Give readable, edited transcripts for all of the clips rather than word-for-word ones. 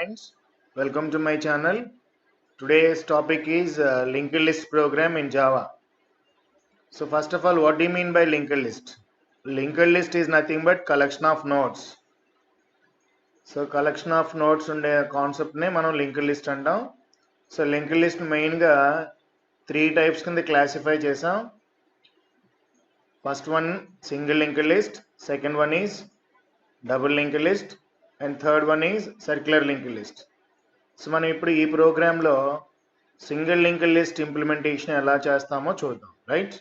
friends, welcome to my channel. Today's topic is linked list program in Java. So first of all, what do you mean by linked list? Linked list is nothing but collection of nodes. So collection of nodes unde concept ne manam linked list antam. So linked list main ga three types కింద classify చేసాం. First one single linked list, second one is double linked list, and third one is circular linked list. So మనం ఇప్పుడు ఈ ప్రోగ్రాంలో single linked list implementation ఎలా చేస్తామో చూద్దాం, right?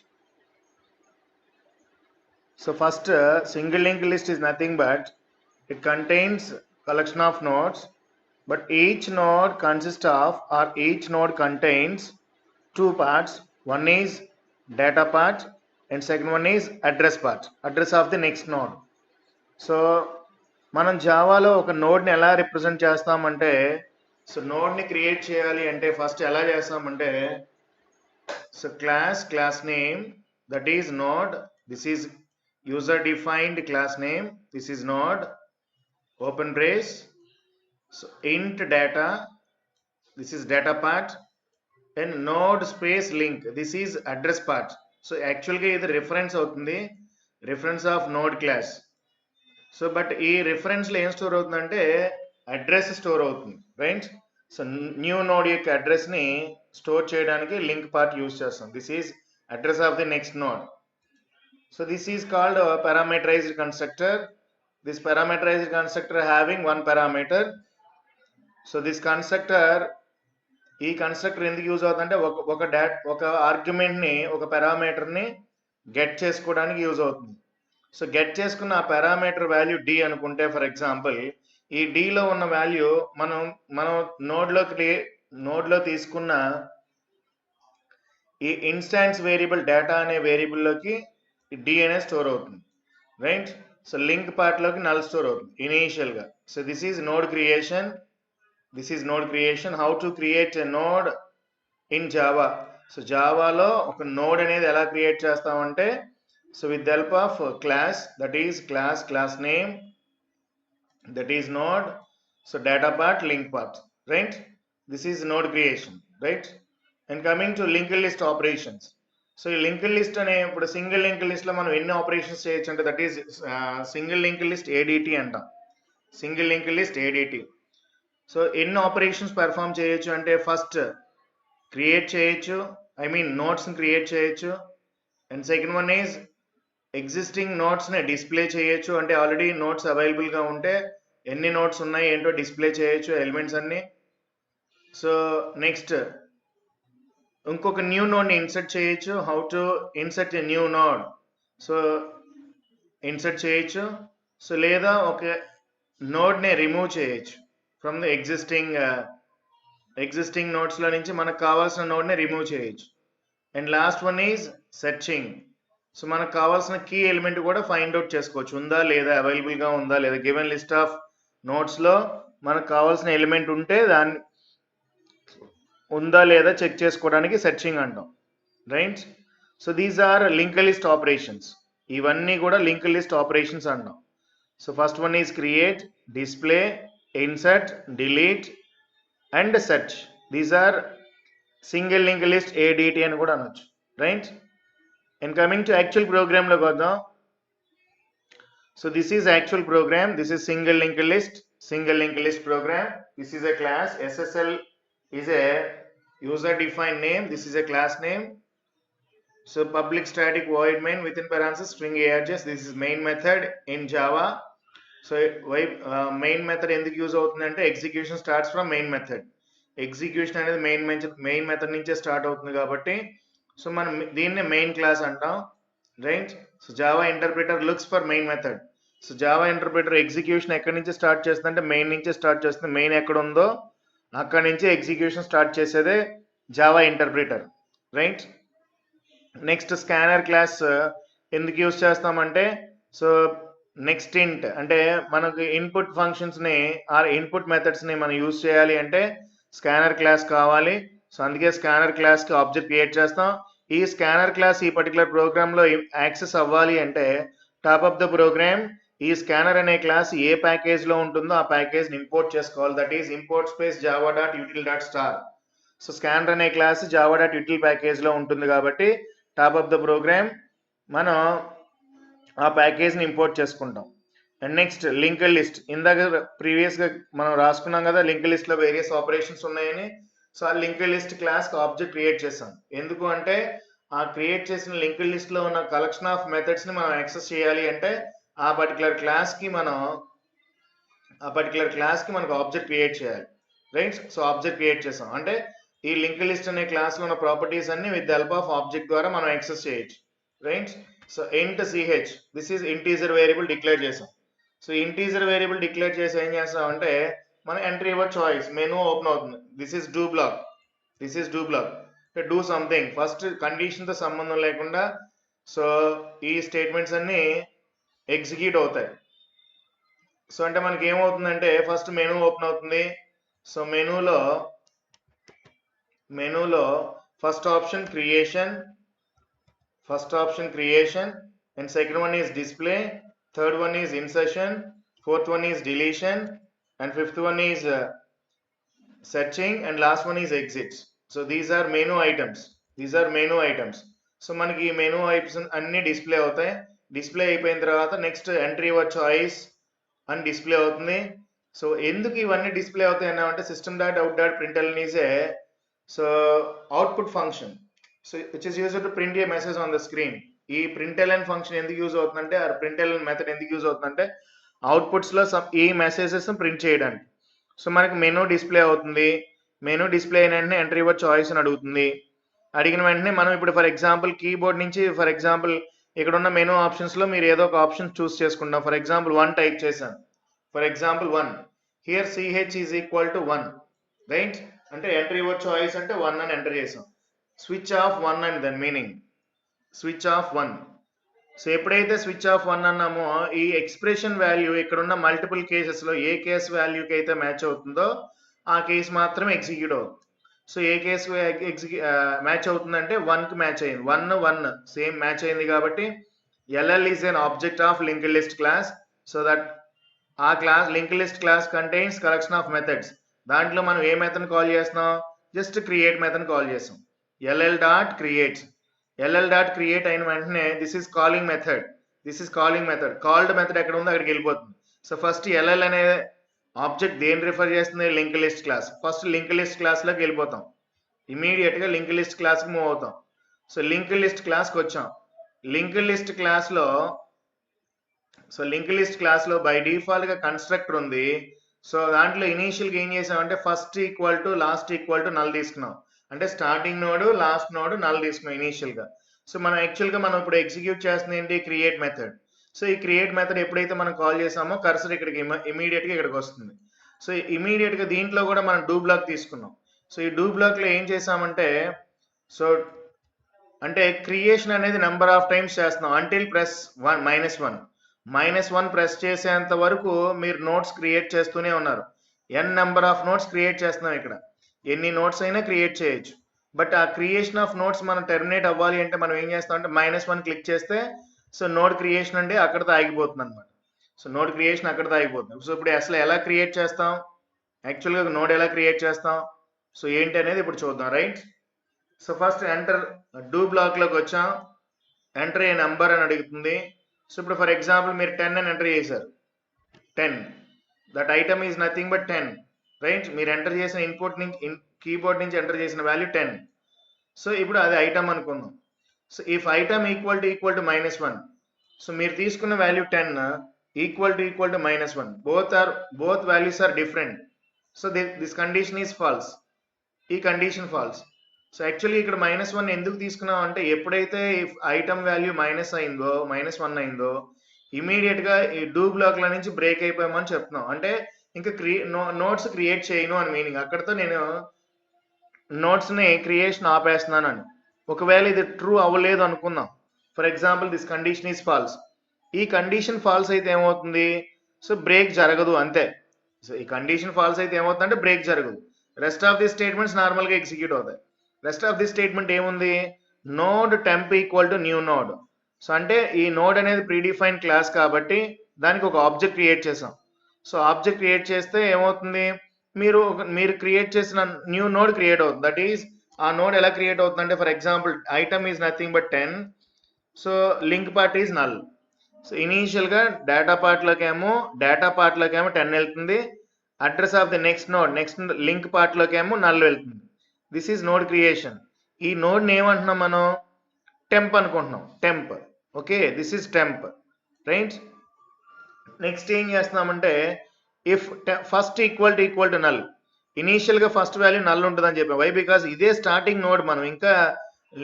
So first single linked list is nothing but it contains collection of nodes, but each node consist of or each node contains two parts. One is data part and second one is address part, address of the next node. So మనం జావాలో ఒక నోడ్ని ఎలా represent చేస్తామంటే, so నోడ్ని create చేయాలి అంటే first ఎలా చేస్తామంటే, so class name, that is node, this is user defined class name, this is node, open brace, so ఇంట్ data, this is data part, and node space link, this is address part. So యాక్చువల్గా ఇది reference అవుతుంది, reference of node class. So but ఈ రిఫరెన్స్లో ఏం store అవుతుందంటే address store అవుతుంది, right? So new node యొక్క అడ్రస్ని store చేయడానికి లింక్ పార్ట్ యూజ్ చేస్తాం. This is address of the next node. So this is called parameterised constructor. This parameterised constructor having one parameter. So this constructor, ఈ constructor ఎందుకు use అవుతుందంటే ఒక ఆర్గ్యుమెంట్ని, ఒక పారామీటర్ని get చేసుకోవడానికి use అవుతుంది. సో గెట్ చేసుకున్న ఆ పారామీటర్ వాల్యూ డి అనుకుంటే, ఫర్ ఎగ్జాంపుల్ ఈ డిలో ఉన్న వాల్యూ మనం నోడ్లో తీసుకున్న ఈ ఇన్స్టాన్స్ వేరియబుల్ డేటా అనే వేరియబుల్లోకి డి అనే స్టోర్ అవుతుంది, రైట్? సో లింక్ పార్ట్లోకి నల్ స్టోర్ అవుతుంది ఇనీషియల్గా. So this is node creation. This is node creation. How to create a node in Java. So జావాలో ఒక నోడ్ అనేది ఎలా క్రియేట్ చేస్తామంటే, so with the help of class, that is class name, that is node, so data part, link part, right? This is node creation, right? And coming to linked list operations. So linked list ane ippudu single linked list lo manam enni operations cheyochu ante, that is single linked list ADT antam. Single linked list ADT. So enni operations perform cheyochu ante, first create cheyochu, I mean nodes ni create cheyochu, and second one is existing నోట్స్ని display చేయొచ్చు. అంటే already notes అవైలబుల్గా ఉంటే ఎన్ని notes ఉన్నాయి ఏంటో display చేయొచ్చు, elements అన్ని. సో నెక్స్ట్ ఇంకొక న్యూ నోడ్ని ఇన్సర్ట్ చేయొచ్చు. How to insert a new node, so insert చేయొచ్చు. సో లేదా ఒక నోడ్ని రిమూవ్ చేయొచ్చు ఫ్రమ్ ద ఎగ్జిస్టింగ్ నోట్స్లో నుంచి మనకు కావాల్సిన నోడ్ని రిమూవ్ చేయొచ్చు. And last one is searching. So మనకు కావాల్సిన కీ ఎలిమెంట్ కూడా ఫైండ్ అవుట్ చేసుకోవచ్చు, ఉందా లేదా, అవైలబుల్గా ఉందా లేదా. గివెన్ లిస్ట్ ఆఫ్ నోట్స్లో మనకు కావాల్సిన ఎలిమెంట్ ఉంటే దాన్ని ఉందా లేదా చెక్ చేసుకోవడానికి సెర్చింగ్ అంటాం, right? So these are link list operations. ఇవన్నీ కూడా లింక్ లిస్ట్ ఆపరేషన్స్ అంటాం. So first one is create, display, insert, delete and search. These are single link list ADT అని కూడా అనొచ్చు, right? And coming to actual program lo kodam. So this is actual program. This is single linked list program. This is a class. SSL is a user defined name. This is a class name. So public static void main within parentheses string args. This is main method in Java. So main method enduku use avutundi ante execution starts from main method. Execution అనేది main method నుంచే start అవుతుంది కాబట్టి so మనం దీన్ని main class అంటాం, right? So Java interpreter looks for main method. So Java interpreter execution ఎక్కడి నుంచి start చేస్తుందంటే మెయిన్ నుంచే స్టార్ట్ చేస్తుంది. మెయిన్ ఎక్కడ ఉందో అక్కడి నుంచి ఎగ్జిక్యూషన్ స్టార్ట్ చేసేదే Java interpreter, right? Next scanner class ఎందుకు యూజ్ చేస్తామంటే, సో నెక్స్ట్ ఇంట్ అంటే మనకు ఇన్పుట్ ఫంక్షన్స్ని ఆర్ ఇన్పుట్ మెథడ్స్ని మనం యూజ్ చేయాలి అంటే స్కానర్ క్లాస్ కావాలి. సో అందుకే స్కానర్ క్లాస్కి ఆబ్జెక్ట్ క్రియేట్ చేస్తాం. ఈ స్కానర్ క్లాస్ ఈ పర్టికులర్ ప్రోగ్రాంలో యాక్సెస్ అవ్వాలి అంటే టాప్ ఆఫ్ ద ప్రోగ్రామ్ ఈ స్కానర్ అనే క్లాస్ ఏ ప్యాకేజ్ లో ఉంటుందో ఆ ప్యాకేజ్ ని ఇంపోర్ట్ చేసుకోవాలి. That is import space Java dot util dot star. So scanner అనే class Java dot util package లో ఉంటుంది కాబట్టి టాప్ ఆఫ్ ద ప్రోగ్రామ్ మనం ఆ ప్యాకేజ్ ని ఇంపోర్ట్ చేసుకుంటాం. And next linked list. ఇందాక ప్రీవియస్ గా మనం రాసుకున్నాం కదా లింక్డ్ లిస్ట్ లో వేరియస్ ఆపరేషన్స్ ఉన్నాయని. సో ఆ linked list class object create చేసాం. ఎందుకు అంటే ఆ క్రియేట్ చేసిన లింక్డ్ లిస్ట్ లో ఉన్న కలెక్షన్ ఆఫ్ మెథడ్స్ ని మనం యాక్సెస్ చేయాలి అంటే ఆ పర్టికులర్ క్లాస్ కి మనకు ఆబ్జెక్ట్ క్రియేట్ చేయాలి, రైట్? సో ఆబ్జెక్ట్ క్రియేట్ చేసాం అంటే ఈ లింక్డ్ లిస్ట్ అనే క్లాస్ లో ఉన్న ప్రాపర్టీస్ అన్ని with the help of object ద్వారా మనం యాక్సెస్ చేయొచ్చు, right? So int ch this is integer variable declare చేసాం. సో ఇంటీజర్ వేరియబుల్ డిక్లేర్ చేసి ఏం చేస్తాం అంటే మన entry your choice menu open అవుతుంది. This is do block do something. First condition తో సంబంధం లేకుండా సో ఈ స్టేట్మెంట్స్ అన్ని ఎగ్జిక్యూట్ అవుతాయి. సో అంటే మనకి ఏమవుతుందంటే ఫస్ట్ మెనూ ఓపెన్ అవుతుంది. సో మెనూలో first option creation and second one is display, third one is insertion, fourth one is deletion, and fifth one is searching, and last one is exit. So these are menu items. So మనకి menu items అన్ని display అవుతాయి. Display అయిపోయిన తర్వాత next entry your choice అని display అవుతుంది. So ఎందుకు ఇవన్నీ display అవుతాయి అన్నామంటే system dot out dot println is a so output function so which is used to print a message on the screen. ఈ ప్రింట్ఎల్ఎన్ ఫంక్షన్ ఎందుకు యూజ్ అవుతుందంటే ఆ ప్రింట్ఎల్ఎన్ మెథడ్ ఎందుకు యూజ్ అవుతుందంటే అవుట్పుట్స్ లో ఈ మెసేజెస్ ప్రింట్ చేయడానికి. సో మనకి మెనూ డిస్ప్లే అవుతుంది. మెనూ డిస్ప్లే అయిన వెంటనే ఎంట్రీ యువర్ చాయిస్ అని అడుగుతుంది. అడిగిన వెంటనే మనం ఇప్పుడు ఫర్ ఎగ్జాంపుల్ కీబోర్డ్ నుంచి ఫర్ ఎగ్జాంపుల్ ఇక్కడ ఉన్న మెనూ ఆప్షన్స్ లో మీరు ఏదో ఒక ఆప్షన్ చూస్ చేసుకుంటాం. ఫర్ ఎగ్జాంపుల్ 1 టైప్ చేశాను. For example 1 here ch is equal to 1, right? అంటే ఎంట్రీ యువర్ చాయిస్ అంటే 1 అని ఎంటర్ చేసాం. Switch of 1 and then meaning switch of 1. So ఎప్పుడైతే స్విచ్ ఆఫ్ 1 అన్నామో ఈ ఎక్స్ప్రెషన్ వాల్యూ ఇక్కడ ఉన్న మల్టిపుల్ కేసెస్ లో ఏ కేస్ వాల్యూకి అయితే మ్యాచ్ అవుతుందో ఆ కేసు మాత్రమే ఎగ్జిక్యూట్ అవుతుంది. సో ఏ కేసు మ్యాచ్ అవుతుందంటే 1కి మ్యాచ్ అయింది. 1 సేమ్ మ్యాచ్ అయింది కాబట్టి LL is an object of linked list class. So that ఆ class linked list class contains collection of methods. దాంట్లో మనం ఏ మెథడ్ కాల్ చేస్తున్నాం? జస్ట్ క్రియేట్ మెథడ్ కాల్ చేస్తాం. LL డాట్ క్రియేట్ అయిన వెంటనే this is calling method. Called method ఎక్కడ ఉందో అక్కడికి వెళ్ళిపోతుంది. సో ఫస్ట్ LL అనే ఆబ్జెక్ట్ దేని రిఫర్ చేస్తుంది? Linked list class. First linked list class లోకి వెళ్ళిపోతాం. ఇమీడియట్ గా లింక్డ్ లిస్ట్ క్లాస్ కి మూవ్ అవుతాం. సో లింక్డ్ లిస్ట్ క్లాస్ కి వచ్చాం. లింక్డ్ లిస్ట్ క్లాస్ లో బై డిఫాల్ట్ గా కన్స్ట్రక్టర్ ఉంది. సో దాంట్లో ఇనీషియల్ గా ఏం చేసామంటే first equal to last equal to null తీసుకున్నాం. అంటే starting node last node null తీసుకున్నాం ఇనీషియల్ గా. సో మనం ఇప్పుడు ఎగ్జిక్యూట్ చేస్తుంది ఏంటి? Create method. సో ఈ క్రియేట్ మెథడ్ ఎప్పుడైతే మనం కాల్ చేసామో కర్సర్ ఇక్కడికి ఇమీడియట్ గా ఇక్కడికి వస్తుంది. సో ఇమీడియట్ గా దీంట్లో కూడా మనం డూ బ్లాక్ తీసుకున్నాం. సో ఈ డూ బ్లాక్ లో ఏం చేసామంటే సో అంటే క్రియేషన్ అనేది నెంబర్ ఆఫ్ టైమ్స్ చేస్తున్నాం అంటిల్ ప్రెస్ -1 ప్రెస్ చేసేంత వరకు మీరు నోట్స్ క్రియేట్ చేస్తూనే ఉన్నారు. n number of notes create చేస్తున్నాం. ఇక్కడ ఎన్ని నోట్స్ అయినా క్రియేట్ చేయొచ్చు. బట్ ఆ క్రియేషన్ ఆఫ్ నోట్స్ మనం టెర్మినేట్ అవ్వాలి అంటే మనం ఏం చేస్తాం అంటే -1 క్లిక్ చేస్తే సో నోడ్ క్రియేషన్ అంటే అక్కడతో ఆగిపోతుంది అనమాట. సో నోడ్ క్రియేషన్ అక్కడతో ఆగిపోతుంది. సో ఇప్పుడు అసలు ఎలా క్రియేట్ చేస్తాం? యాక్చువల్గా నోడ్ ఎలా క్రియేట్ చేస్తాం? సో ఏంటి అనేది ఇప్పుడు చూద్దాం, right? So first enter do block లోకి వచ్చాం. ఎంటర్ ఏ నెంబర్ అని అడుగుతుంది. సో ఇప్పుడు ఫర్ ఎగ్జాంపుల్ మీరు 10 అని ఎంటర్ చేశారు. 10 that item is nothing but 10, right? మీరు ఎంటర్ చేసిన ఇన్పుట్ నుంచి కీబోర్డ్ నుంచి ఎంటర్ చేసిన వాల్యూ 10. సో ఇప్పుడు అది ఐటమ్ అనుకుందాం. So if item equal to -1, so మీరు తీసుకున్న value 10 equal to -1, both values are different. So this condition is false. ఈ కండిషన్ ఫాల్స్. సో యాక్చువల్లీ ఇక్కడ -1 ఎందుకు తీసుకున్నాం అంటే ఎప్పుడైతే ఐటమ్ వాల్యూ -1 అయిందో ఇమీడియట్ గా ఈ డూ బ్లాక్ ల నుంచి బ్రేక్ అయిపోయామని చెప్తున్నాం. అంటే ఇంకా నోట్స్ క్రియేట్ చేయను అని మీనింగ్. అక్కడతో నేను నోట్స్ ని క్రియేషన్ ఆపేస్తున్నాను అని. ఒకవేళ ఇది ట్రూ అవ్వలేదు అనుకుందాం. For example this condition is false. ఈ కండిషన్ ఫాల్స్ అయితే ఏమవుతుంది? సో బ్రేక్ జరగదు అంతే. సో ఈ కండిషన్ ఫాల్స్ అయితే ఏమవుతుందంటే బ్రేక్ జరగదు. Rest of the statements normal గా ఎగ్జిక్యూట్ అవుతాయి. రెస్ట్ ఆఫ్ ది స్టేట్మెంట్ ఏముంది? Node temp equal to new node. So అంటే ఈ నోడ్ అనేది ప్రీడిఫైన్ క్లాస్ కాబట్టి దానికి ఒక ఆబ్జెక్ట్ క్రియేట్ చేసాం. సో ఆబ్జెక్ట్ క్రియేట్ చేస్తే ఏమవుతుంది, మీరు క్రియేట్ చేసిన న్యూ నోడ్ క్రియేట్ అవుతుంది. దట్ ఈస్ ఆ నోడ్ ఎలా క్రియేట్ అవుతుందంటే, for example item is nothing but 10. So link part is null. So ఇనీషియల్గా డేటా పార్ట్లోకి ఏమో 10 వెళ్తుంది. Address of the next link పార్ట్లోకి ఏమో నల్ వెళ్తుంది. This is node creation. ఈ నోడ్ని ఏమంటున్నాం మనం, టెంప్ అనుకుంటున్నాం. Temp. Okay, this is temp. Right. Next ఏం చేస్తున్నామంటే, if first equal to null. ఇనీషియల్గా ఫస్ట్ వాల్యూ నల్ ఉంటుందని చెప్పాం. వై? బికాస్ ఇదే స్టార్టింగ్ నోడ్. మనం ఇంకా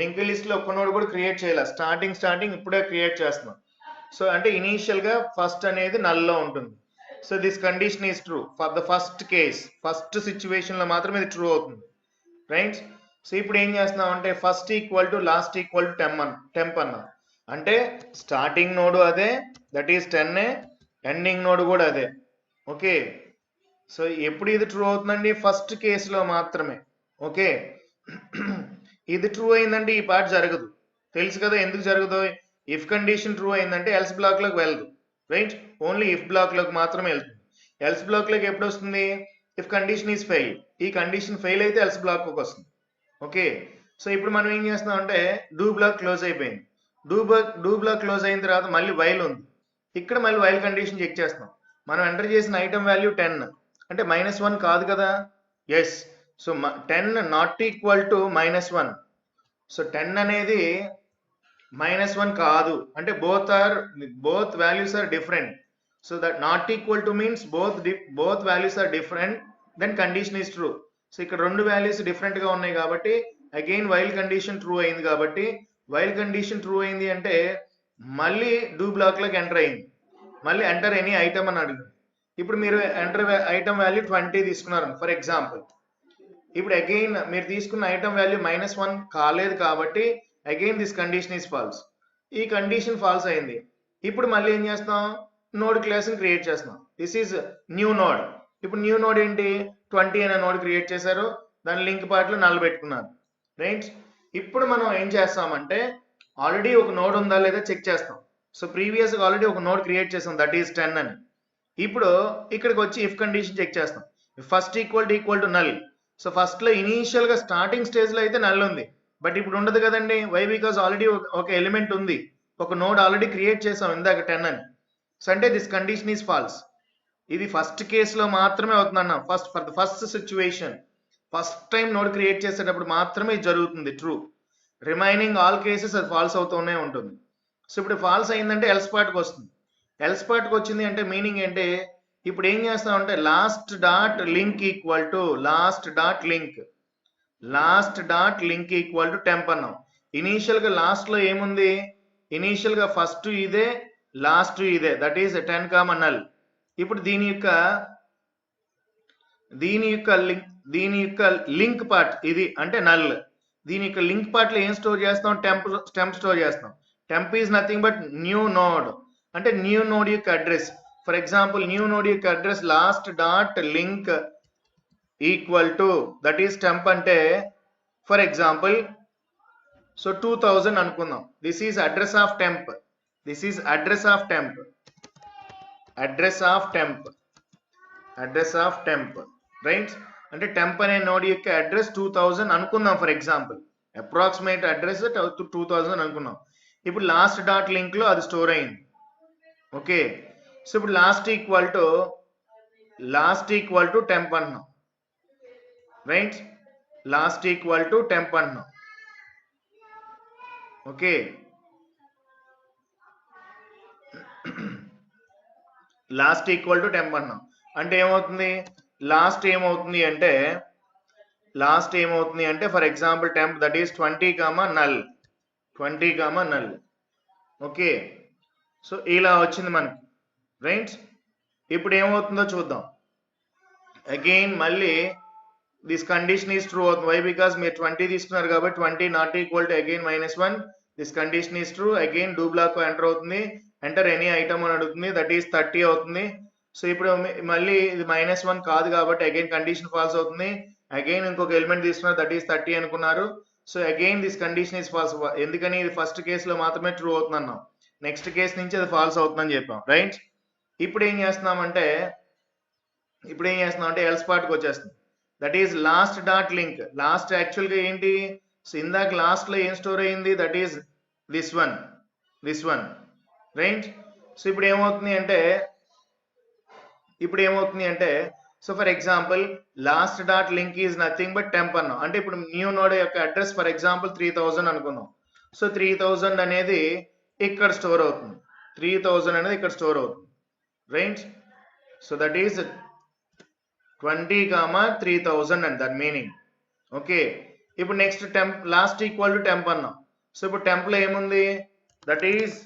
లింక్ లిస్ట్లో ఒక్క నోడ్ కూడా క్రియేట్ చేయాలి. స్టార్టింగ్ ఇప్పుడే క్రియేట్ చేస్తున్నాం. సో అంటే ఇనీషియల్గా ఫస్ట్ అనేది నల్లో ఉంటుంది. So this condition is true for the first case. First సిచ్యువేషన్లో మాత్రం ఇది ట్రూ అవుతుంది. రైట్. సో ఇప్పుడు ఏం చేస్తున్నాం అంటే, first equal to last equal to temp అన్నాం. అంటే స్టార్టింగ్ నోడ్ అదే, దట్ ఈస్ 10. ఎండింగ్ నోడ్ కూడా అదే. ఓకే. సో ఎప్పుడు ఇది ట్రూ అవుతుందండి, ఫస్ట్ కేసులో మాత్రమే. ఓకే. ఇది ట్రూ అయిందంటే ఈ పార్ట్ జరగదు. తెలుసు కదా ఎందుకు జరగదు. ఇఫ్ కండిషన్ ట్రూ అయిందంటే ఎల్స్ బ్లాక్లోకి వెళ్ళదు. రైట్. ఓన్లీ ఇఫ్ బ్లాక్లోకి మాత్రమే వెళ్తుంది. ఎల్స్ బ్లాక్లోకి ఎప్పుడు వస్తుంది, ఇఫ్ కండిషన్ ఈజ్ ఫెయిల్. ఈ కండిషన్ ఫెయిల్ అయితే ఎల్స్ బ్లాక్లోకి వస్తుంది. ఓకే. సో ఇప్పుడు మనం ఏం చేస్తున్నాం అంటే, డూ బ్లాక్ క్లోజ్ అయిపోయింది. డూ బ్లాక్ క్లోజ్ అయిన తర్వాత మళ్ళీ వైల్ ఉంది. ఇక్కడ మళ్ళీ వైల్ కండిషన్ చెక్ చేస్తున్నాం. మనం ఎంటర్ చేసిన ఐటమ్ వాల్యూ 10 అంటే -1 కాదు కదా. Yes. So 10 not equal to -1. So 10 అనేది -1 కాదు అంటే both values are different. So that not equal to means both values are different, then condition is true. So ఇక్కడ రెండు వాల్యూస్ డిఫరెంట్ గా ఉన్నాయి కాబట్టి అగైన్ వైల్ కండిషన్ ట్రూ అయింది. కాబట్టి వైల్ కండిషన్ ట్రూ అయింది అంటే మళ్ళీ డూ బ్లాక్ లోకి ఎంటర్ అయింది. మళ్ళీ ఎంటర్ ఎనీ ఐటమ్ అని అడిగింది. ఇప్పుడు మీరు ఎంటర్ ఐటమ్ వాల్యూ 20 తీసుకున్నారు ఫర్ ఎగ్జాంపుల్. ఇప్పుడు అగైన్ మీరు తీసుకున్న ఐటమ్ వాల్యూ -1 కాలేదు కాబట్టి again this condition is false. ఈ కండిషన్ ఫాల్స్ అయింది. ఇప్పుడు మళ్ళీ ఏం చేస్తాం, నోడ్ క్లాస్ క్రియేట్ చేస్తాం. This is new node. ఇప్పుడు న్యూ నోడ్ ఏంటి, 20 అనే నోడ్ క్రియేట్ చేశారు. దాని లింక్ పార్ట్లో నల్ పెట్టుకున్నారు. రైట్. ఇప్పుడు మనం ఏం చేస్తామంటే, ఆల్రెడీ ఒక నోడ్ ఉందా లేదా చెక్ చేస్తాం. సో ప్రీవియస్గా ఆల్రెడీ ఒక నోడ్ క్రియేట్ చేస్తాం, దట్ ఈస్ 10 అని. ఇప్పుడు ఇక్కడికి వచ్చి ఇఫ్ కండిషన్ చెక్ చేస్తాం. First equal to null. So ఫస్ట్లో ఇనీషియల్గా స్టార్టింగ్ స్టేజ్లో అయితే నల్ ఉంది, బట్ ఇప్పుడు ఉండదు కదండి. వై? బికాజ్ ఆల్రెడీ ఒక ఎలిమెంట్ ఉంది, ఒక నోడ్ ఆల్రెడీ క్రియేట్ చేసాం ఇందాక 10 అని. సో అంటే దిస్ కండిషన్ ఈజ్ ఫాల్స్. ఇది ఫస్ట్ కేసులో మాత్రమే అవుతుందన్న. For the first situation, first time node create చేసేటప్పుడు మాత్రమే ఇది జరుగుతుంది ట్రూ. రిమైనింగ్ ఆల్ కేసెస్ అది ఫాల్స్ అవుతూనే ఉంటుంది. సో ఇప్పుడు ఫాల్స్ అయిందంటే ఎల్స్ పార్ట్కి వస్తుంది. ఎల్స్ పార్ట్కి వచ్చింది అంటే మీనింగ్ ఏంటి, ఇప్పుడు ఏం చేస్తామంటే last dot link equal to temp అన్నాం. ఇనీషియల్గా లాస్ట్లో ఏముంది, ఇనీషియల్గా ఫస్ట్ ఇదే లాస్ట్ ఇదే, దట్ ఈస్ 10, నల్. ఇప్పుడు దీని యొక్క లింక్ పార్ట్ ఇది అంటే నల్. దీని యొక్క లింక్ పార్ట్లో ఏం స్టోర్ చేస్తాం, టెంప్ స్టోర్ చేస్తాం. Temp is nothing but new node. అంటే న్యూ నోడ్ యొక్క address. For example new node యొక్క address last dot link equal to that is temp అంటే ఫర్ ఎగ్జాంపుల్ సో 2000 అనుకుందాం. This is address of temp. Address of temp. Right. అంటే temp అనే node యొక్క address 2000 అనుకుందాం for example. Approximate address 2000 అనుకున్నాం. ఇప్పుడు last dot link లో అది స్టోర్ అయింది. ఓకే. సో ఇప్పుడు లాస్ట్ ఈక్వల్ టు టెంప్ అంటున్నాం. Right. Last equal to temp అంటున్నాం. Okay. Last equal to temp అన్నాం అంటే ఏమవుతుంది, లాస్ట్ ఏమవుతుంది అంటే for example temp that is 20, null. Okay. So ఇలా వచ్చింది మనకి. రైట్. ఇప్పుడు ఏమవుతుందో చూద్దాం. అగైన్ మళ్ళీ దిస్ కండిషన్ ఈజ్ ట్రూ అవుతుంది. వై? బికాస్ మీరు 20 తీసుకున్నారు కాబట్టి 20 not equal to again -1. This condition is true. Again do black enter అవుతుంది. ఎంటర్ ఎనీ ఐటమ్ అని అడుగుతుంది, దట్ ఈస్ 30 అవుతుంది. సో ఇప్పుడు మళ్ళీ ఇది -1 కాదు కాబట్టి అగైన్ కండిషన్ ఫాల్స్ అవుతుంది. అగైన్ ఇంకొక ఎలిమెంట్ తీసుకున్నారు, దట్ ఈస్ 30 అనుకున్నారు. So again this condition is falls. ఎందుకని ఇది ఫస్ట్ కేసులో మాత్రమే ట్రూ అవుతుంది అన్నాం, నెక్స్ట్ కేసు నుంచి అది ఫాల్స్ అవుతుందని చెప్పాం. రైట్. ఇప్పుడు ఏం చేస్తున్నామంటే ఎల్స్ పార్ట్కి వచ్చేస్తుంది. That is lost dot link. Last యాక్చువల్గా ఏంటి, సో ఇందాక లాస్ట్లో ఏం స్టోర్ అయ్యింది, that is this one right. So ఇప్పుడు ఏమవుతుంది అంటే so for example last dot link is nothing but temp అన్నాం. అంటే ఇప్పుడు న్యూ నోడ్ యొక్క అడ్రస్ ఫర్ ఎగ్జాంపుల్ 3000 అనుకుందాం. సో 3000 అనేది ఇక్కడ స్టోర్ అవుతుంది. 3000 అనేది ఇక్కడ స్టోర్ అవుతుంది right. So that is 20,3000 and that meaning. Okay, ఇప్పుడు next temp last equal to temp అన్నాం. సో ఇప్పుడు టెంప్లో ఏముంది, దట్ ఈస్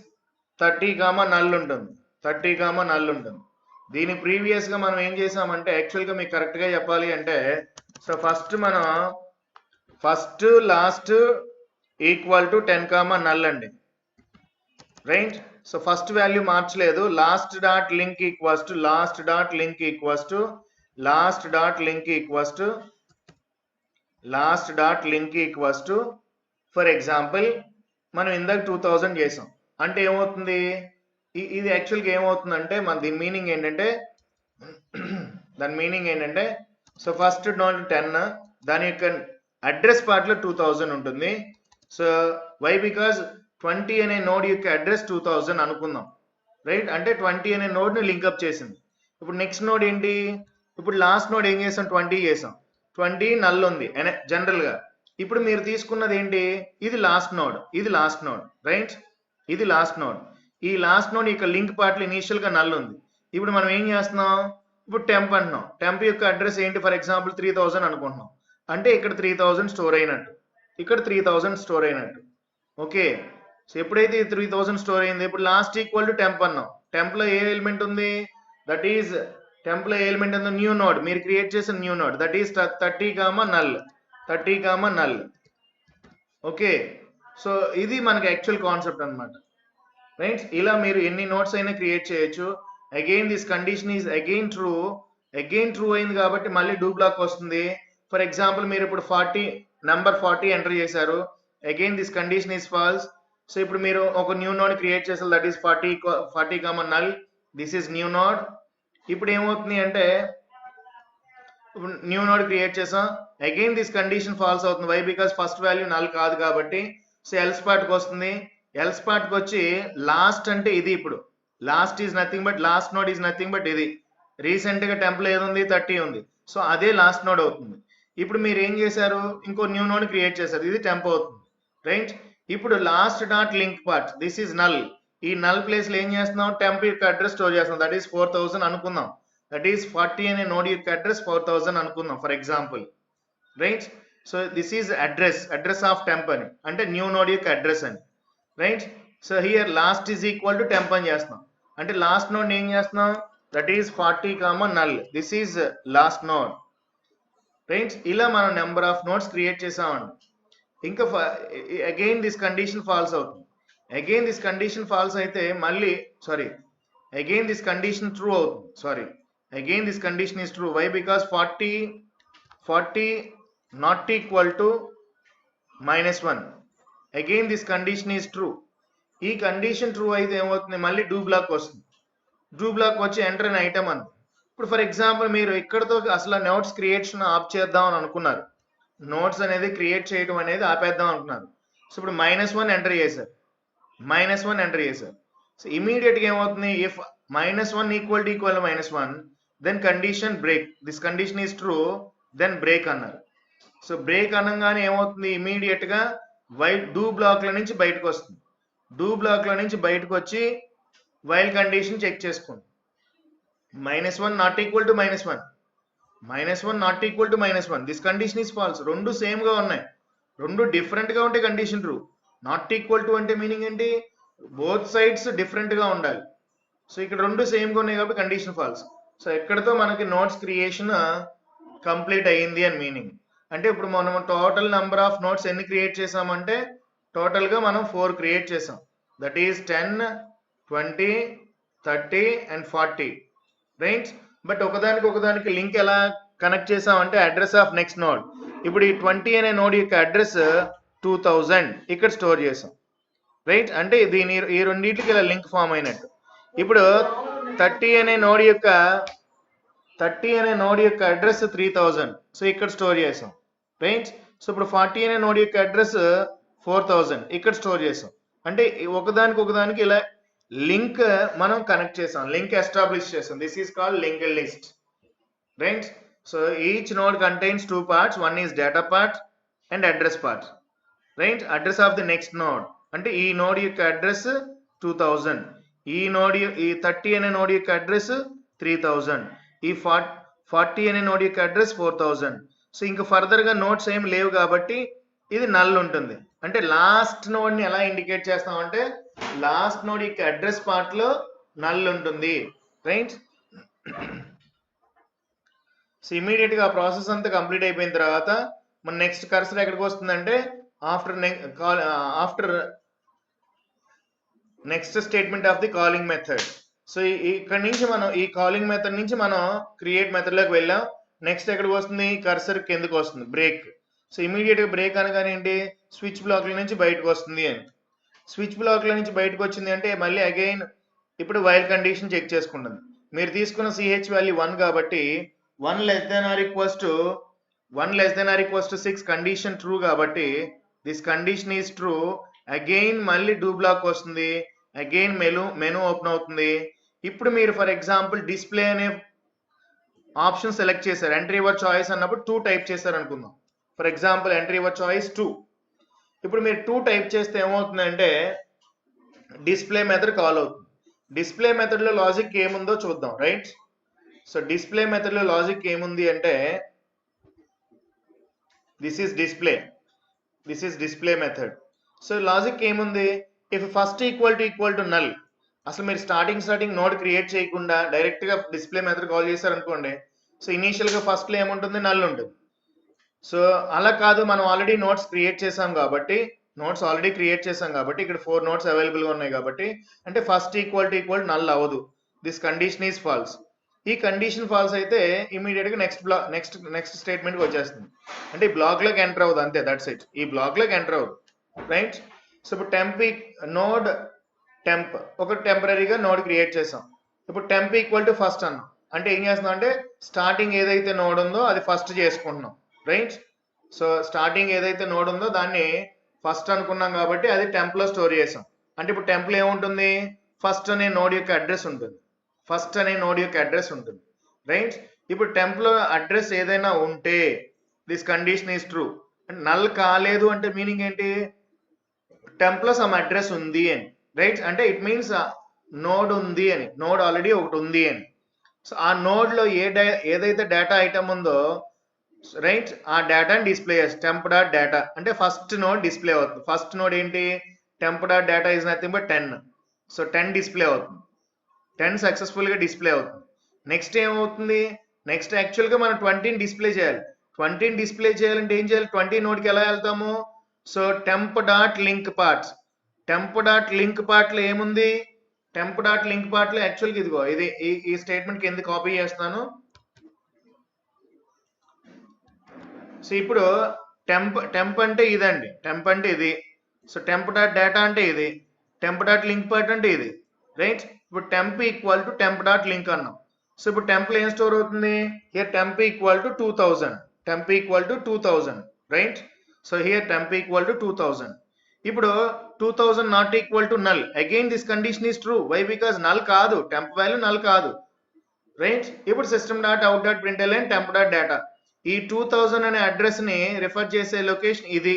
30, null ఉంటుంది. 30, null ఉంటుంది. దీని ప్రీవియస్గా మనం ఏం చేసామంటే యాక్చువల్గా మీకు కరెక్ట్గా చెప్పాలి అంటే so first last equal to 10, null అండి రైట్. సో ఫస్ట్ వాల్యూ మార్చలేదు. Last dot link equals to for example మనం ఇందాక 2000 చేసాం. అంటే ఏమవుతుంది, ఇది యాక్చువల్గా ఏమవుతుందంటే మన దీని మీనింగ్ ఏంటంటే సో ఫస్ట్ నోడ్ 10, దాని యొక్క అడ్రస్ పార్ట్లో 2000 ఉంటుంది. సో వై, బికాజ్ 20 అనే నోడ్ యొక్క అడ్రస్ 2000 అనుకుందాం రైట్. అంటే 20 అనే నోడ్ని లింకప్ చేసింది. ఇప్పుడు నెక్స్ట్ నోడ్ ఏంటి, ఇప్పుడు లాస్ట్ నోడ్ ఏం చేసాం, 20 చేసాం. 20 నల్ ఉంది జనరల్గా. ఇప్పుడు మీరు తీసుకున్నది ఏంటి, ఇది లాస్ట్ నోడ్ రైట్. ఇది లాస్ట్ నోడ్. ఈ లాస్ట్ నోడ్ యొక్క లింక్ పార్ట్లో ఇనీషియల్గా నల్ ఉంది. ఇప్పుడు మనం ఏం చేస్తున్నాం, ఇప్పుడు టెంప్ అంటున్నాం. టెంప్ యొక్క అడ్రస్ ఏంటి, ఫర్ ఎగ్జాంపుల్ 3000 అనుకుంటున్నాం. అంటే ఇక్కడ 3000 స్టోర్ అయినట్టు, ఇక్కడ 3000 స్టోర్ అయినట్టు. ఓకే, సో ఎప్పుడైతే 3000 స్టోర్ అయింది, ఇప్పుడు లాస్ట్ ఈక్వల్ టు టెంప్ అన్నాం. టెంప్లో ఏ ఎలిమెంట్ ఉంది, దట్ ఈస్ టెంప్లో ఏ ఎలిమెంట్ ఉంది, న్యూ నోడ్, మీరు క్రియేట్ చేసిన new node, that is 30, null. Okay, so ఇది మనకి యాక్చువల్ కాన్సెప్ట్ అన్నమాట రైట్. ఇలా మీరు ఎన్ని నోట్స్ అయినా క్రియేట్ చేయొచ్చు. Again this condition is again true అయింది కాబట్టి మళ్ళీ డూ బ్లాక్ వస్తుంది. ఫర్ ఎగ్జాంపుల్ మీరు ఇప్పుడు నెంబర్ 40 ఎంటర్ చేశారు. Again this condition is false. So ఇప్పుడు మీరు ఒక న్యూ నోడ్ క్రియేట్ చేసారు, that is 40, null. This is new node. ఇప్పుడు ఏమవుతుంది అంటే ఇప్పుడు న్యూ నోడ్ క్రియేట్ చేసాం. అగైన్ దిస్ కండిషన్ ఫాల్స్ అవుతుంది. Why, because first value null కాదు కాబట్టి. సో ఎల్స్ పార్ట్కి వస్తుంది. ఎల్స్ పార్ట్కి వచ్చి లాస్ట్ అంటే ఇది, ఇప్పుడు last is nothing but last node is nothing but ఇది. రీసెంట్గా టెంప్లో ఏది ఉంది, 30 ఉంది. సో అదే లాస్ట్ నోడ్ అవుతుంది. ఇప్పుడు మీరు ఏం చేశారు, ఇంకో న్యూ నోడ్ క్రియేట్ చేశారు, ఇది టెంప్ అవుతుంది రైట్. ఇప్పుడు last dot link part, this is null. ఈ నల్ ప్లేస్లో ఏం చేస్తున్నాం, టెంప్ యొక్క అడ్రస్ స్టోర్ చేస్తున్నాం. దట్ ఈస్ 4000 అనుకుందాం. దట్ ఈస్ 40 అనే నోడ్ యొక్క అడ్రస్ 4000 అనుకుందాం for example right. So this is address of temp అని, అంటే న్యూ నోడ్ యొక్క అడ్రస్ అని right. So here last is equal to temp అని చేస్తున్నాం. అంటే లాస్ట్ నోడ్ ఏం చేస్తున్నాం, that is 40, null. This is lost node right. ఇలా మనం నెంబర్ ఆఫ్ నోడ్స్ క్రియేట్ చేసామండి. ఇంకా అగైన్ దిస్ కండిషన్ ఫాల్స్ అవుతుంది. అగైన్ దిస్ కండిషన్ ఫాల్స్ అయితే మళ్ళీ అగైన్ దిస్ కండిషన్ ట్రూ అవుతుంది. Again this condition is true. Why, because 40 not equal to -1. Again this condition is true. ఈ condition true అయితే ఏమవుతుంది, మళ్ళీ డూ బ్లాక్ వస్తుంది. Do block వచ్చి ఎంటర్ అన్ ఐటమ్ అని. ఇప్పుడు ఫర్ ఎగ్జాంపుల్ మీరు ఇక్కడతో అసలు నోట్స్ క్రియేషన్ ఆఫ్ చేద్దాం అని అనుకున్నారు. నోట్స్ అనేది క్రియేట్ చేయడం అనేది ఆపేద్దాం అనుకున్నారు. సో ఇప్పుడు -1 ఎంటర్ చేశారు. సో ఇమీడియట్గా ఏమవుతుంది, if -1 equal to -1 then condition break. This condition is true, then break అన్నారు. సో బ్రేక్ అనగానే ఏమవుతుంది, ఇమీడియట్గా డూ బ్లాక్ల నుంచి బయటకు వస్తుంది. డూ బ్లాక్ల నుంచి బయటకు వచ్చి వైల్ కండిషన్ చెక్ చేసుకోండి. -1 not equal to -1, -1 not equal to -1. This condition is falls. రెండు సేమ్గా ఉన్నాయి, రెండు డిఫరెంట్గా ఉంటే condition true. Not equal to అంటే మీనింగ్ ఏంటి, బోత్ సైడ్స్ డిఫరెంట్గా ఉండాలి. సో ఇక్కడ రెండు సేమ్గా ఉన్నాయి కాబట్టి కండిషన్ ఫాల్స్. సో ఎక్కడితో మనకి నోట్స్ క్రియేషన్ కంప్లీట్ అయ్యింది అని మీనింగ్. అంటే ఇప్పుడు మనం టోటల్ నెంబర్ ఆఫ్ నోట్స్ ఎన్ని క్రియేట్ చేసామంటే టోటల్గా మనం 4 క్రియేట్ చేసాం. That is 10, 20, 30 and 40 right. But ఒకదానికి లింక్ ఎలా కనెక్ట్ చేసామంటే అడ్రస్ ఆఫ్ నెక్స్ట్ నోడ్. ఇప్పుడు ఈ 20 అనే నోడ్ యొక్క అడ్రస్ 2000 ఇక్కడ స్టోర్ చేసాం రైట్. అంటే ఈ రెండింటికి ఇలా లింక్ ఫామ్ అయినట్టు. ఇప్పుడు 30 అనే నోడ్ యొక్క 30 అనే నోడ్ యొక్క అడ్రస్ 3000. సో ఇక్కడ స్టోర్ చేసాం, రైట్. సో ఇప్పుడు 40 అనే నోడ్ యొక్క అడ్రస్ 4000 ఇక్కడ స్టోర్ చేసాం. అంటే ఒకదానికి ఇలా లింక్ మనం కనెక్ట్ చేసాం, లింక్ ఎస్టాబ్లిష్ చేసాం. This is called linked list, right. So each node contains 2 parts. One is data part and address part, right. Address of the next node అంటే ఈ నోడ్ యొక్క అడ్రస్ 2000, ఈ 30 అనే నోడ్ యొక్క address 3000, ఈ 40 అనే నోడ్ యొక్క అడ్రస్ 4000. సో ఇంకా ఫర్దర్ గా నోట్స్ ఏం లేవు కాబట్టి ఇది నల్ ఉంటుంది. అంటే లాస్ట్ నోడ్ ని ఎలా ఇండికేట్ చేస్తామంటే లాస్ట్ నోడ్ యొక్క అడ్రస్ పార్ట్ లో నల్ ఉంటుంది, రైట్. సో ఇమీడియట్ గా ప్రాసెస్ అంతా కంప్లీట్ అయిపోయిన తర్వాత మన నెక్స్ట్ కర్సర్ ఎక్కడికి వస్తుందంటే after next statement of the calling method. So ఇక్కడ నుంచి మనం ఈ కాలింగ్ మెథడ్ నుంచి మనం క్రియేట్ మెథడ్ లోకి వెళ్ళాం. నెక్స్ట్ ఎక్కడికి వస్తుంది, కర్సర్ కిందకి వస్తుంది, బ్రేక్. సో ఇమీడియట్ గా బ్రేక్ అనగానే ఏంటి, స్విచ్ బ్లాక్ల నుంచి బయటకు వస్తుంది అని. స్విచ్ బ్లాక్ల నుంచి బయటకు వచ్చింది అంటే మళ్ళీ అగైన్ ఇప్పుడు వైల్ కండిషన్ చెక్ చేసుకుంటుంది. మీరు తీసుకున్న సిహెచ్ వాల్యూ 1 కాబట్టి 1 less than or equals to 6 condition true కాబట్టి this condition is true. Again మళ్ళీ డూ బ్లాక్ వస్తుంది, అగైన్ మెనూ ఓపెన్ అవుతుంది. ఇప్పుడు మీరు ఫర్ ఎగ్జాంపుల్ డిస్ప్లే అనే ఆప్షన్ సెలెక్ట్ చేశారు, ఎంట్రీ యువర్ చాయిస్ అన్నప్పుడు 2 టైప్ చేశారు అనుకుందాం. For example entry your choice 2. ఇప్పుడు మీరు 2 టైప్ చేస్తే ఏమవుతుందంటే డిస్ప్లే మెథడ్ కాల్ అవుతుంది. డిస్ప్లే మెథడ్ లో లాజిక్ ఏముందో చూద్దాం, రైట్. సో డిస్ప్లే మెథడ్ లో లాజిక్ ఏముంది అంటే this is display method. So logic ఏముంది, if first equal to null. అసలు మీరు స్టార్టింగ్ నోడ్ క్రియేట్ చేయకుండా డైరెక్ట్ గా డిస్ప్లే మెథడ్ కాల్ చేశారు అనుకోండి. సో ఇనీషియల్ గా ఫస్ట్ లో ఏముంటుంది, నల్ ఉంటుంది. సో అలా కాదు, మనం ఆల్రెడీ నోట్స్ క్రియేట్ చేసాం కాబట్టి ఇక్కడ 4 నోట్స్ అవైలబుల్ గా ఉన్నాయి కాబట్టి అంటే ఫస్ట్ ఈక్వల్ టు నల్ అవ్వదు. This condition is false. ఈ కండిషన్ ఫాల్స్ అయితే ఇమీడియట్ గా నెక్స్ట్ స్టేట్మెంట్ వచ్చేస్తుంది. అంటే ఈ బ్లాక్ లోకి ఎంటర్ అవ్వదు, అంతే, దట్స్ ఇట్. ఈ బ్లాక్ లోకి ఎంటర్ అవ్వదు, రైట్. సో ఇప్పుడు నోడ్ టెంప్ ఒక టెంపరీగా నోడ్ క్రియేట్ చేసాం. ఇప్పుడు టెంప్ ఈక్వల్ టు ఫస్ట్ అన్నాం అంటే ఏం చేస్తున్నాం అంటే స్టార్టింగ్ ఏదైతే నోడ్ ఉందో అది ఫస్ట్ చేసుకుంటున్నాం, రైట్. సో స్టార్టింగ్ ఏదైతే నోడ్ ఉందో దాన్ని ఫస్ట్ అనుకున్నాం కాబట్టి అది టెంప్ లో స్టోర్ చేసాం. అంటే ఇప్పుడు టెంప్ లో ఏముంటుంది, ఫస్ట్ అనే నోడ్ యొక్క అడ్రస్ ఉంటుంది, రైట్. ఇప్పుడు టెంప్ లో అడ్రస్ ఏదైనా ఉంటే this condition is true. Null కాలేదు అంటే మీనింగ్ ఏంటి, టెంప్ లో సమ్ అడ్రస్ ఉంది అని, రైట్. అంటే ఇట్ మీన్స్ నోడ్ ఉంది అని, నోడ్ ఆల్రెడీ ఒకటి ఉంది అని. సో ఆ నోడ్ లో ఏదైతే డేటా ఐటమ్ ఉందో, రైట్, ఆ డేటాని డిస్ప్లే చేసి టెంప్ డాట్ డేటా అంటే ఫస్ట్ నోడ్ డిస్ప్లే అవుతుంది. ఫస్ట్ నోడ్ ఏంటి, temp dot data is nothing but 10. So 10 display అవుతుంది, 10 సక్సెస్ఫుల్ గా డిస్ప్లే అవుతుంది. నెక్స్ట్ ఏమవుతుంది, నెక్స్ట్ యాక్చువల్ గా మనం 20ని డిస్ప్లే చేయాలి. 20ని డిస్ప్లే చేయాలంటే ఏం చేయాలి, 20 నోడ్కి ఎలా వెళ్తాము. So temp dot link parts, లో ఏముంది, టెంప్ డాట్ లింక్ పార్ట్ లో యాక్చువల్గా ఇదిగో ఇది ఈ స్టేట్మెంట్ కింద కాపీ చేస్తాను. సో ఇప్పుడు టెంప్ అంటే ఇదండి, టెంప్ అంటే ఇది. సో టెంప్ డాట్ డేటా అంటే ఇది, టెంప్ డాట్ లింక్ పార్ట్ అంటే ఇది, రైట్. ఇప్పుడు temp equal to temp dot link అన్నాం. సో ఇప్పుడు టెంప్ లో ఏం స్టోర్ అవుతుంది, here temp equal to 2000, right. So here temp equal to 2000. ఇప్పుడు 2000 not equal to null. Again this condition is true. Why, because null కాదు, temp value null కాదు, right. ఇప్పుడు system dot out dot print L N temp dot data ఈ 2000 అనే address ని refer చేసే location ఇది.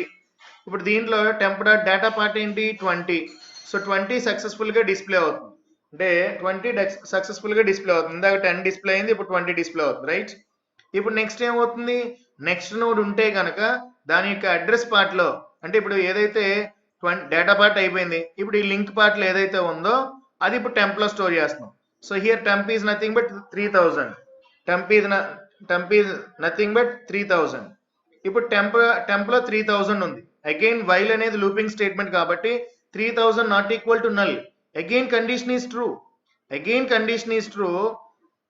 ఇప్పుడు దీంట్లో టెంప్ డాట్ డేటా పార్ట్ ఏంటి, 20. సో 20 సక్సెస్ఫుల్ గా డిస్ప్లే అవుతుంది, అంటే 20 సక్సెస్ఫుల్ గా డిస్ప్లే అవుతుంది. ఇందాక 10 డిస్ప్లే అయింది, ఇప్పుడు 20 డిస్ప్లే అవుతుంది, రైట్. ఇప్పుడు నెక్స్ట్ ఏమవుతుంది, నెక్స్ట్ నోడ్ ఉంటే కనుక దాని యొక్క అడ్రస్ పార్ట్ లో అంటే ఇప్పుడు ఏదైతే డేటా పార్ట్ అయిపోయింది, ఇప్పుడు ఈ లింక్ పార్ట్ లో ఏదైతే ఉందో అది ఇప్పుడు టెంప్ లో స్టోర్ చేస్తున్నాం. So here temp is nothing but 3000. Temp is nothing but 3000. ఇప్పుడు టెంప్ లో 3000 ఉంది. అగైన్ వైల్ అనేది లూపింగ్ స్టేట్మెంట్ కాబట్టి 3000 not equal to null. Again condition is true.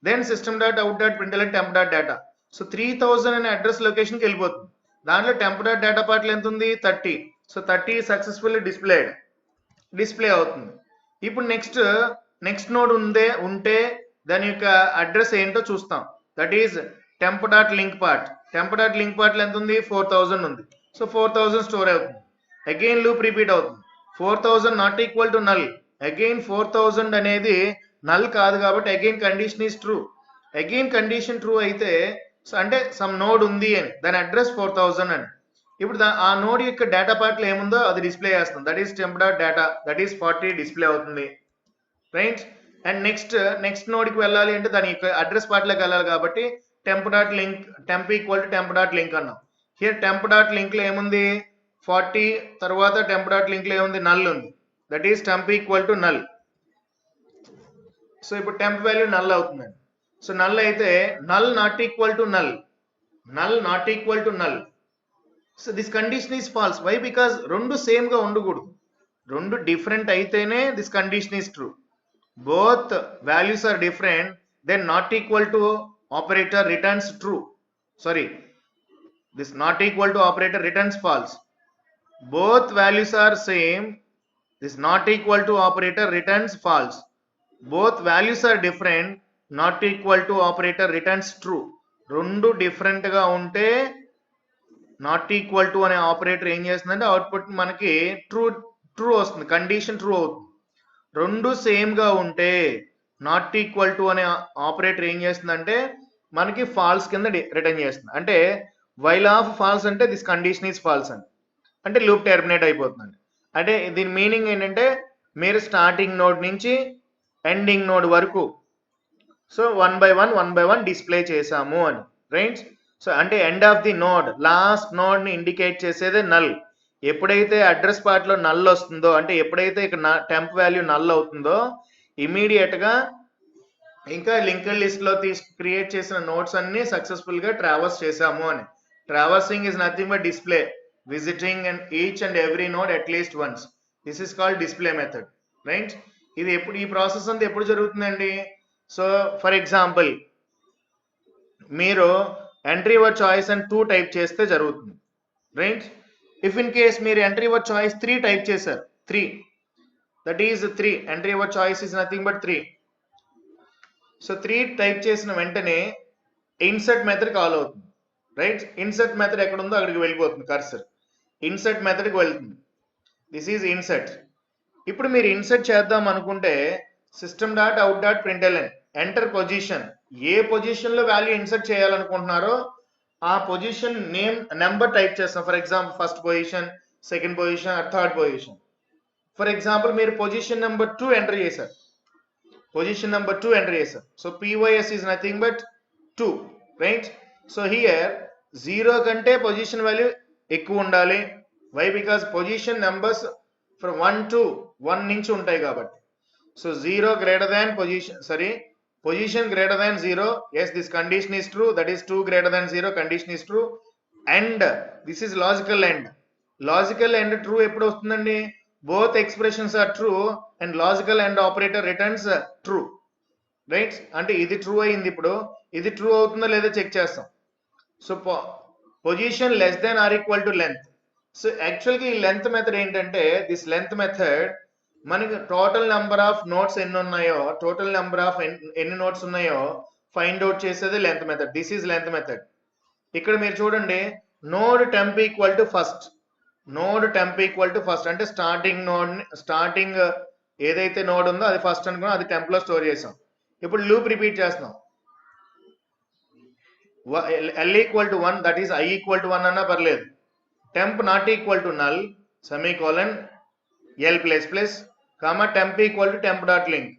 Then system dot out dot print L N temp dot data. So 3000 అనే address లొకేషన్కి వెళ్ళిపోతుంది. దాంట్లో temp dot data పార్ట్లో ఎంత ఉంది, 30. సో 30 సక్సెస్ఫుల్లీ డిస్ప్లే అవుతుంది. ఇప్పుడు నెక్స్ట్ నెక్స్ట్ నోడ్ ఉంటే దాని యొక్క అడ్రస్ ఏంటో చూస్తాం. That is temp dot link part. Temp dot link పార్ట్లో ఎంత ఉంది? 4000 ఉంది. సో 4000 స్టోర్ అవుతుంది. అగైన్ లూప్ రిపీట్ అవుతుంది. 4000 not equal to null. Again 4000 అనేది నల్ కాదు కాబట్టి again condition is true. Again condition true అయితే అంటే సమ్ నోడ్ ఉంది అని, దాని అడ్రస్ 4000 అని. ఇప్పుడు ఆ నోడ్ యొక్క డేటా పార్ట్లో ఏముందో అది డిస్ప్లే చేస్తుంది. That is temp dot data, that is 40 display అవుతుంది, రైట్. అండ్ నెక్స్ట్ నోడ్కి వెళ్ళాలి అంటే దాని యొక్క అడ్రస్ పార్ట్లోకి వెళ్ళాలి కాబట్టి temp dot link, temp equal to temp dot link అన్నాం. హియర్ టెంప్ డాట్ లింక్లో ఏముంది? 40 తర్వాత టెంప్ డాట్ లింక్లో ఏముంది? నల్ ఉంది. That is temp equal to null. So ఇప్పుడు టెంప్ వాల్యూ నల్ అవుతుందండి. సో నల్ అయితే null not equal to null, null not equal to null. So this condition is false. Why? Because రెండు same గా ఉండకూడదు, రెండు different అయితేనే this condition is true. Both values are different, then not equal to operator returns true. Sorry, this not equal to operator returns false. Both values are same, this not equal to operator returns false. Both values are different, not equal to operator returns true. రెండు different గా ఉంటే not equal to అనే operator ఏం చేస్తుందంటే output మనకి true వస్తుంది, condition true అవుతుంది. రెండు సేమ్ గా ఉంటే నాట్ ఈక్వల్ టు అనే ఆపరేటర్ ఏం చేస్తుందంటే మనకి ఫాల్స్ కింద రిటర్న్ చేస్తుంది. అంటే వైల్ ఆఫ్ ఫాల్స్ అంటే దిస్ కండిషన్ ఈస్ ఫాల్స్ అని, అంటే లూప్ టెర్మినేట్ అయిపోతుందండి. అంటే దీని మీనింగ్ ఏంటంటే మీరు స్టార్టింగ్ నోడ్ నుంచి ఎండింగ్ నోడ్ వరకు so one by one display చేసాము అని, రైట్. సో అంటే end of the node, last node ని ఇండికేట్ చేసేదే నల్. ఎప్పుడైతే అడ్రస్ పార్ట్ లో నల్ వస్తుందో, అంటే ఎప్పుడైతే ఇక్కడ టెంప్ వాల్యూ నల్ అవుతుందో ఇమీడియట్ గా ఇంకా లింక్డ్ లిస్ట్ లో క్రియేట్ చేసిన నోడ్స్ అన్ని సక్సెస్ఫుల్ గా ట్రావర్స్ చేసాము అని. Traversing is nothing but display, visiting and each and every node at least once. This is called display method, right. ఇది ఎప్పుడు ఈ ప్రాసెస్ అంతా ఎప్పుడు జరుగుతుందండి? సో ఫర్ ఎగ్జాంపుల్ మీరు entry your choice and 2 type చేస్తే జరుగుతుంది, రైట్. ఇఫ్ ఇన్ కేస్ మీరు ఎంట్రీ యువర్ చాయిస్ 3 టైప్ చేశారు, 3, that is 3, entry your choice is nothing but 3. So 3 type చేసిన వెంటనే ఇన్సర్ట్ మెథడ్ కాల్ అవుతుంది, రైట్. ఇన్సర్ట్ మెథడ్ ఎక్కడ ఉందో అక్కడికి వెళ్ళిపోతుంది కర్సర్, ఇన్సర్ట్ మెథడ్కి వెళ్తుంది. This is insert. ఇప్పుడు మీరు ఇన్సర్ట్ చేద్దాం అనుకుంటే system dot out dot println enter position, ఏ పొజిషన్ లో వాల్యూ ఇన్సర్ట్ చేయాలనుకుంటున్నారో ఆ పొజిషన్ నేమ్ నెంబర్ టైప్ చేస్తాం. For example first position, second position, third position. For example మీరు పొజిషన్ నెంబర్ 2 ఎంటర్ చేశారు, పొజిషన్ నెంబర్ 2 ఎంటర్ చేశారు. So POS is nothing but 2, right. So here 0 కంటే position value ఎక్కువ ఉండాలి. Why? Because position numbers from 1 to 1 నుంచి ఉంటాయి కాబట్టి. So 0 greater than position greater than 0, yes this condition is true, that is 2 greater than 0, condition is true. And this is logical and. Logical and true ఎప్పుడు వస్తుందండి? Both expressions are true and logical and operator returns true, right. అంటే ఇది true అయింది, ఇప్పుడు ఇది true అవుతుందో లేదో check చేస్తాం. So position less than or equal to length. So యాక్చువల్గా ఈ లెంత్ మెథడ్ ఏంటంటే దిస్ లెంత్ మెథడ్ మనకి టోటల్ నెంబర్ ఆఫ్ నోట్స్ ఎన్ని ఉన్నాయో, టోటల్ నెంబర్ ఆఫ్ ఎన్ని నోట్స్ ఉన్నాయో ఫైండ్ అవుట్ చేసేది length method. This is length method. ఇక్కడ మీరు చూడండి, node temp equal to first, node temp equal to first అంటే స్టార్టింగ్ ఏదైతే నోడ్ ఉందో అది ఫస్ట్ అనుకున్నాం, అది టెంప్ లో స్టోర్ చేసాం. ఇప్పుడు లూప్ రిపీట్ చేస్తున్నాం. L equal to 1, that is I equal to 1 అన్నా పర్లేదు. Temp not equal to null, semicolon, L plus plus, comma temp equal to temp dot link.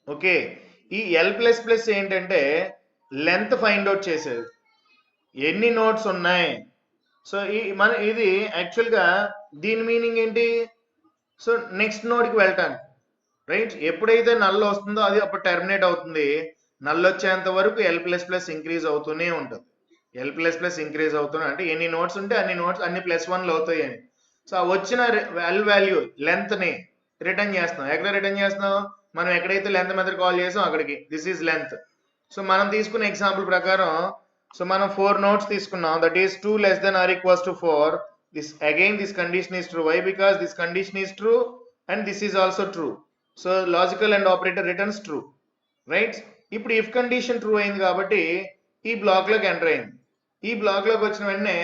Okay, ఈ L ప్లస్ ప్లస్ ఏంటంటే length find out చేసేది, ఎన్ని notes ఉన్నాయి. So ఇది యాక్చువల్గా దీని మీనింగ్ ఏంటి? సో నెక్స్ట్ నోడ్కి వెళ్ళటాను, రైట్. ఎప్పుడైతే నల్ వస్తుందో అది అప్పుడు టెర్మినేట్ అవుతుంది. నల్ వచ్చేంత వరకు L ప్లస్ ప్లస్ ఇంక్రీజ్ అవుతూనే ఉంటుంది. L ప్లస్ ప్లస్ ఇంక్రీజ్ అవుతూనే అంటే ఎన్ని నోట్స్ ఉంటే అన్ని నోట్స్ అన్ని +1లు అవుతాయి అని. సో ఆ వచ్చిన L వాల్యూ లెంత్ ని రిటర్న్ చేస్తాం. ఎక్కడ రిటర్న్ చేస్తాం? మనం ఎక్కడైతే లెంత్ మెథడ్ కాల్ చేసాం అక్కడికి. This is length. సో మనం తీసుకున్న ఎగ్జాంపుల్ ప్రకారం సో మనం 4 నోట్స్ తీసుకున్నాం, that is 2 less than or equals to 4. This again this condition is true. Why? Because this condition is true and this is also true. So logical and operator returns true, right. ఇప్పుడు if condition true అయింది కాబట్టి ఈ బ్లాక్లోకి enter అయింది. ఈ బ్లాక్లోకి వచ్చిన వెంటనే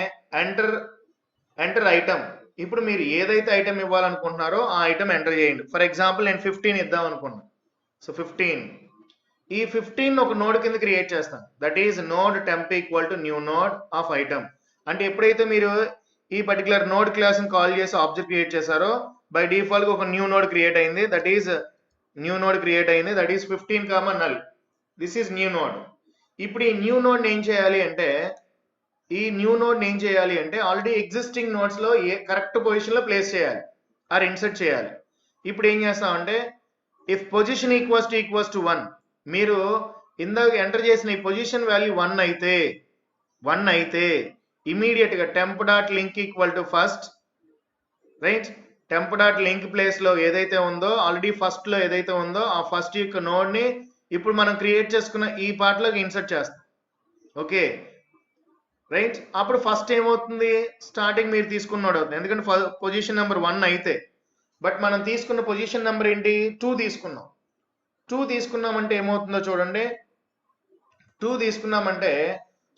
enter item. ఇప్పుడు మీరు ఏదైతే ఐటమ్ ఇవ్వాలనుకుంటున్నారో ఆ ఐటమ్ ఎంటర్ చేయండి. ఫర్ ఎగ్జాంపుల్ నేను 15 ఇద్దాం అనుకున్నాను. సో 15, ఈ 15 ఒక నోడ్ కింద క్రియేట్ చేస్తాను. That is node temp equal to new node of item. అంటే ఎప్పుడైతే మీరు ఈ పర్టికులర్ నోడ్ క్లాస్ ని కాల్ చేసి ఆబ్జెక్ట్ క్రియేట్ చేశారో బై డిఫాల్ట్ ఒక న్యూ నోడ్ క్రియేట్ అయింది. That is new node create అయింది. That is 15, null. This is new node. ఇప్పుడు ఈ న్యూ నోడ్ ఏం చేయాలి అంటే ఆల్రెడీ ఎగ్జిస్టింగ్ నోడ్స్ లో కరెక్ట్ పొజిషన్ లో ప్లేస్ చేయాలి ఆర్ ఇన్సర్ట్ చేయాలి. ఇప్పుడు ఏం చేస్తామంటే ఇఫ్ పొజిషన్ ఈక్వల్స్ టు 1, మీరు ఇందాక ఎంటర్ చేసిన ఈ పొజిషన్ వాల్యూ 1 అయితే ఇమీడియట్ గా temp dot link equal to first, right. Temp dot link place లో ఏదైతే ఉందో ఆల్రెడీ ఫస్ట్ లో ఏదైతే ఉందో ఆ ఫస్ట్ యొక్క నోడ్ ని ఇప్పుడు మనం క్రియేట్ చేసుకున్న ఈ పార్ట్ లోకి ఇన్సర్ట్ చేస్తాం. Okay, right. అప్పుడు ఫస్ట్ ఏమవుతుంది, స్టార్టింగ్ మీరు తీసుకున్న నోడ్ అవుతుంది, ఎందుకంటే పొజిషన్ నెంబర్ 1 అయితే. బట్ మనం తీసుకున్న పొజిషన్ నెంబర్ ఏంటి, 2 తీసుకున్నాం. 2 తీసుకున్నామంటే ఏమవుతుందో చూడండి. 2 తీసుకున్నామంటే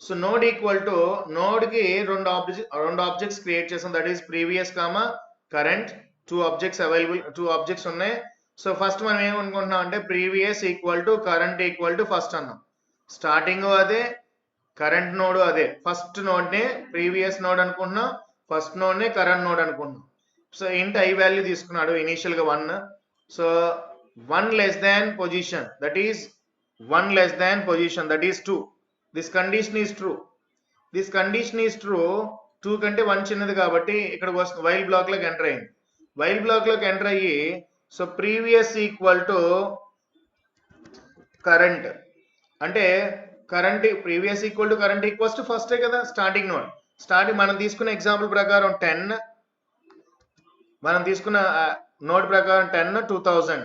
so node equal to node కి రెండు ఆబ్జెక్ట్స్ క్రియేట్ చేసాం. That is previous current. 2 objects available, 2 objects ఉన్నాయి. సో ఫస్ట్ మనం ఏమనుకుంటున్నాం అంటే previous equal to current equal to first అన్నాం. స్టార్టింగ్ అదే, కరెంట్ నోడ్ అదే. ఫస్ట్ నోడ్ నే ప్రీవియస్ నోడ్ అనుకుంటున్నాం, ఫస్ట్ నోడ్ నే కరెంట్ నోడ్ అనుకుంటున్నాం. సో ఇంట్ ఐ వాల్యూ తీసుకున్నాడు ఇనిషియల్ గా 1. So 1 less than position, that is 1 less than position, that is 2. This condition is true. 2 కంటే 1 చిన్నది కాబట్టి ఇక్కడ వైల్ బ్లాక్ లోకి ఎంటర్ అయింది. వైల్ బ్లాక్ లోకి ఎంటర్ అయ్యి so previous equal to current అంటే previous equal to current equals to ఫస్టే కదా స్టార్టింగ్ నోడ్. మనం తీసుకున్న ఎగ్జాంపుల్ ప్రకారం 10, మనం తీసుకున్న నోడ్ ప్రకారం 10 2000.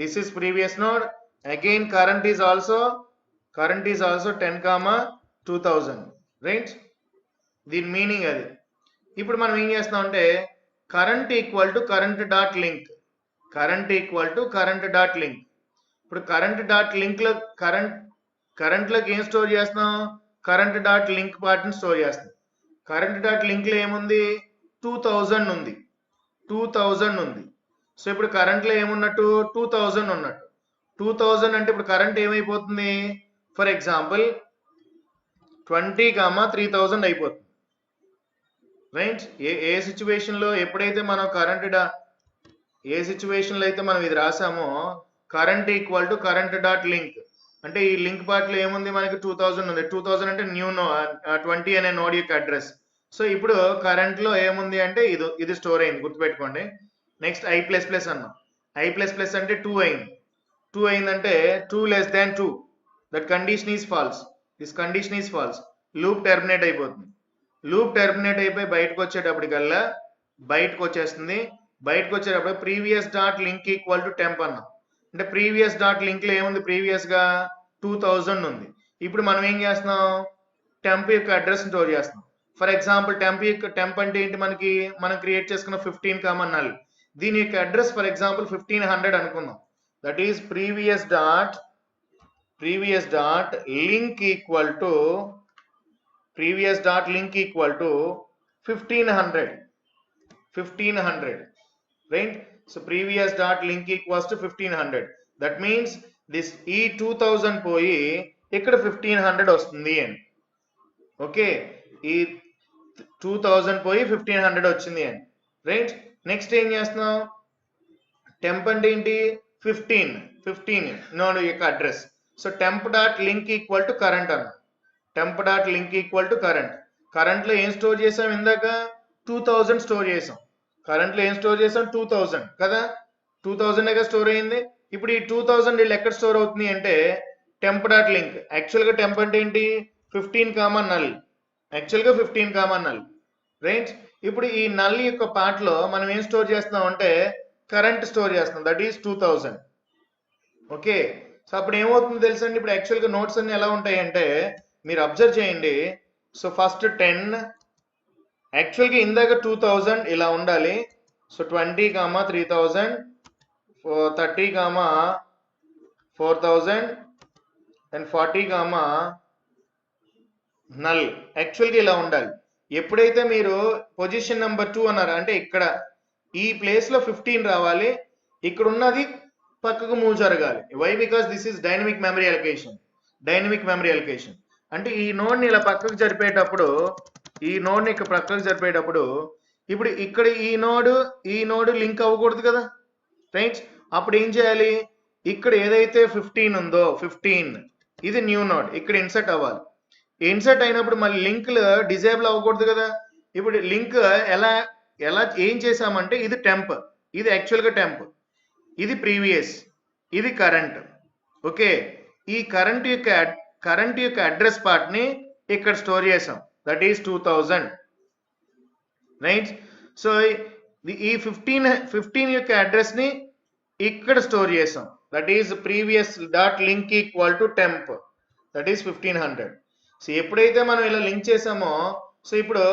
This is previous node. Again current is also 10, 2000, right? దీని మీనింగ్ అది. ఇప్పుడు మనం ఏం చేస్తాం అంటే current equal to current dot link. ఇప్పుడు కరెంట్ డాట్ లింక్ లో కరెంట్ లోకి ఏం స్టోర్ చేస్తున్నాం, కరెంట్ డాట్ లింక్ పార్ట్ ని స్టోర్ చేస్తున్నాం. కరెంట్ డాట్ లింక్ లో ఏముంది, 2000 ఉంది. సో ఇప్పుడు కరెంట్ లో ఏమున్నట్టు 2000 ఉన్నట్టు. 2000 అంటే ఇప్పుడు కరెంట్ ఏమైపోతుంది, ఫర్ ఎగ్జాంపుల్ 20, 3000 అయిపోతుంది, రైట్. ఏ సిచ్యువేషన్ లో ఎప్పుడైతే మనం ఏ సిచ్యువేషన్ లో అయితే మనం ఇది రాసామో current equal to current dot link అంటే ఈ లింక్ పార్ట్ లో ఏముంది మనకి 2000 ఉంది. 2000 అంటే న్యూ 20 అనే నోడ్ యొక్క అడ్రస్. సో ఇప్పుడు కరెంట్ లో ఏముంది అంటే ఇది స్టోర్ అయింది, గుర్తుపెట్టుకోండి. నెక్స్ట్ I++ అన్నాం. I++ అంటే 2 అయింది. 2 అయిందంటే 2 less than 2, that condition is falls. This condition is falls. Loop terminate అయిపోతుంది. అయిపోయి బయటకు వచ్చేస్తుంది. బయటకు వచ్చేటప్పుడు previous dot link equal to temp అన్నాం. అంటే ప్రీవియస్ డాట్ లింక్ లో ఏముంది, ప్రీవియస్ గా 2000 ఉంది. ఇప్పుడు మనం ఏం చేస్తున్నాం, టెంప్ యొక్క అడ్రస్ స్టోర్ చేస్తున్నాం. ఫర్ ఎగ్జాంపుల్ టెంప్ అంటే ఏంటి, మనం క్రియేట్ చేసుకున్న 15, నల్. దీని యొక్క అడ్రస్ ఫర్ ఎగ్జాంపుల్ 1500 అనుకుందాం. That is previous dot link equal to 1500, right. So previous dot link equals to 1500. That means ఈ 2000 పోయి ఇక్కడ 1500 వస్తుంది అని. ఓకే, ఈ 2000 పోయి 1500 వచ్చింది అని, రైట్. నెక్స్ట్ ఏం చేస్తున్నాం, టెంప్ అంటే ఏంటి, 15 నోడ్ యొక్క address. So temp dot link equal to current అన్న. కరెంట్ లో ఏం స్టోర్ చేసాం, ఇందాక 2000 స్టోర్ చేసాం. కరెంట్ లో ఏం స్టోర్ చేసాం, 2000 కదా, 2000 స్టోర్ అయింది. ఇప్పుడు ఈ 2000 వీళ్ళు ఎక్కడ స్టోర్ అవుతుంది అంటే టెంప్ డాట్ లింక్. యాక్చువల్ గా టెంప్ అంటే ఏంటి, 15, నల్, రైట్. ఇప్పుడు ఈ నల్ యొక్క పార్ట్ లో మనం ఏం స్టోర్ చేస్తున్నాం అంటే కరెంట్ స్టోర్ చేస్తున్నాం, దట్ ఈస్ 2000. ఓకే, సో అప్పుడు ఏమవుతుందో తెలుసండి, ఇప్పుడు యాక్చువల్ గా నోట్స్ అన్ని ఎలా ఉంటాయి అంటే మీరు అబ్జర్వ్ చేయండి. సో ఫస్ట్ 10, యాక్చువల్ గా ఇందాక 2000 ఇలా ఉండాలి. So 20, 3000, 30 comma 4000 and 40 comma null. యాక్చువల్గా ఇలా ఉండాలి. ఎప్పుడైతే మీరు పొజిషన్ నెంబర్ 2 అన్నారు అంటే ఇక్కడ ఈ ప్లేస్ లో 15 రావాలి, ఇక్కడ ఉన్నది పక్కకు మూవ్ జరగాలి. Why? Because this is dynamic memory allocation. Dynamic memory allocation అంటే ఈ నోడ్ని ఇలా పక్కకు జరిపేటప్పుడు, ఈ నోడ్ని ఇక్కడ పక్కకు జరిపేటప్పుడు ఇప్పుడు ఇక్కడ ఈ నోడ్ లింక్ అవ్వకూడదు కదా, రైట్? అప్పుడు ఏం చేయాలి? ఇక్కడ ఏదైతే 15 ఉందో 15 ఇది న్యూ నోడ్ ఇక్కడ ఇన్సర్ట్ అవ్వాలి. ఇన్సర్ట్ అయినప్పుడు మళ్ళీ లింక్లు డిజేబుల్ అవ్వకూడదు కదా. ఇప్పుడు లింక్ ఎలా ఎలా ఏం చేసామంటే ఇది టెంప్, ఇది యాక్చువల్గా టెంప్, ఇది ప్రీవియస్, ఇది కరెంట్. ఓకే, ఈ కరెంట్ యొక్క అడ్రస్ పార్ట్ ని ఇక్కడ స్టోర్ చేసాం, దట్ ఈస్ 2000, రైట్? సో ఈ 15 యొక్క అడ్రస్ ని ఇక్కడ స్టోర్ చేసాం, that is previous dot link equal to temp, that is 1500. So ఎప్పుడైతే మనం ఇలా లింక్ చేసామో, సో ఇప్పుడు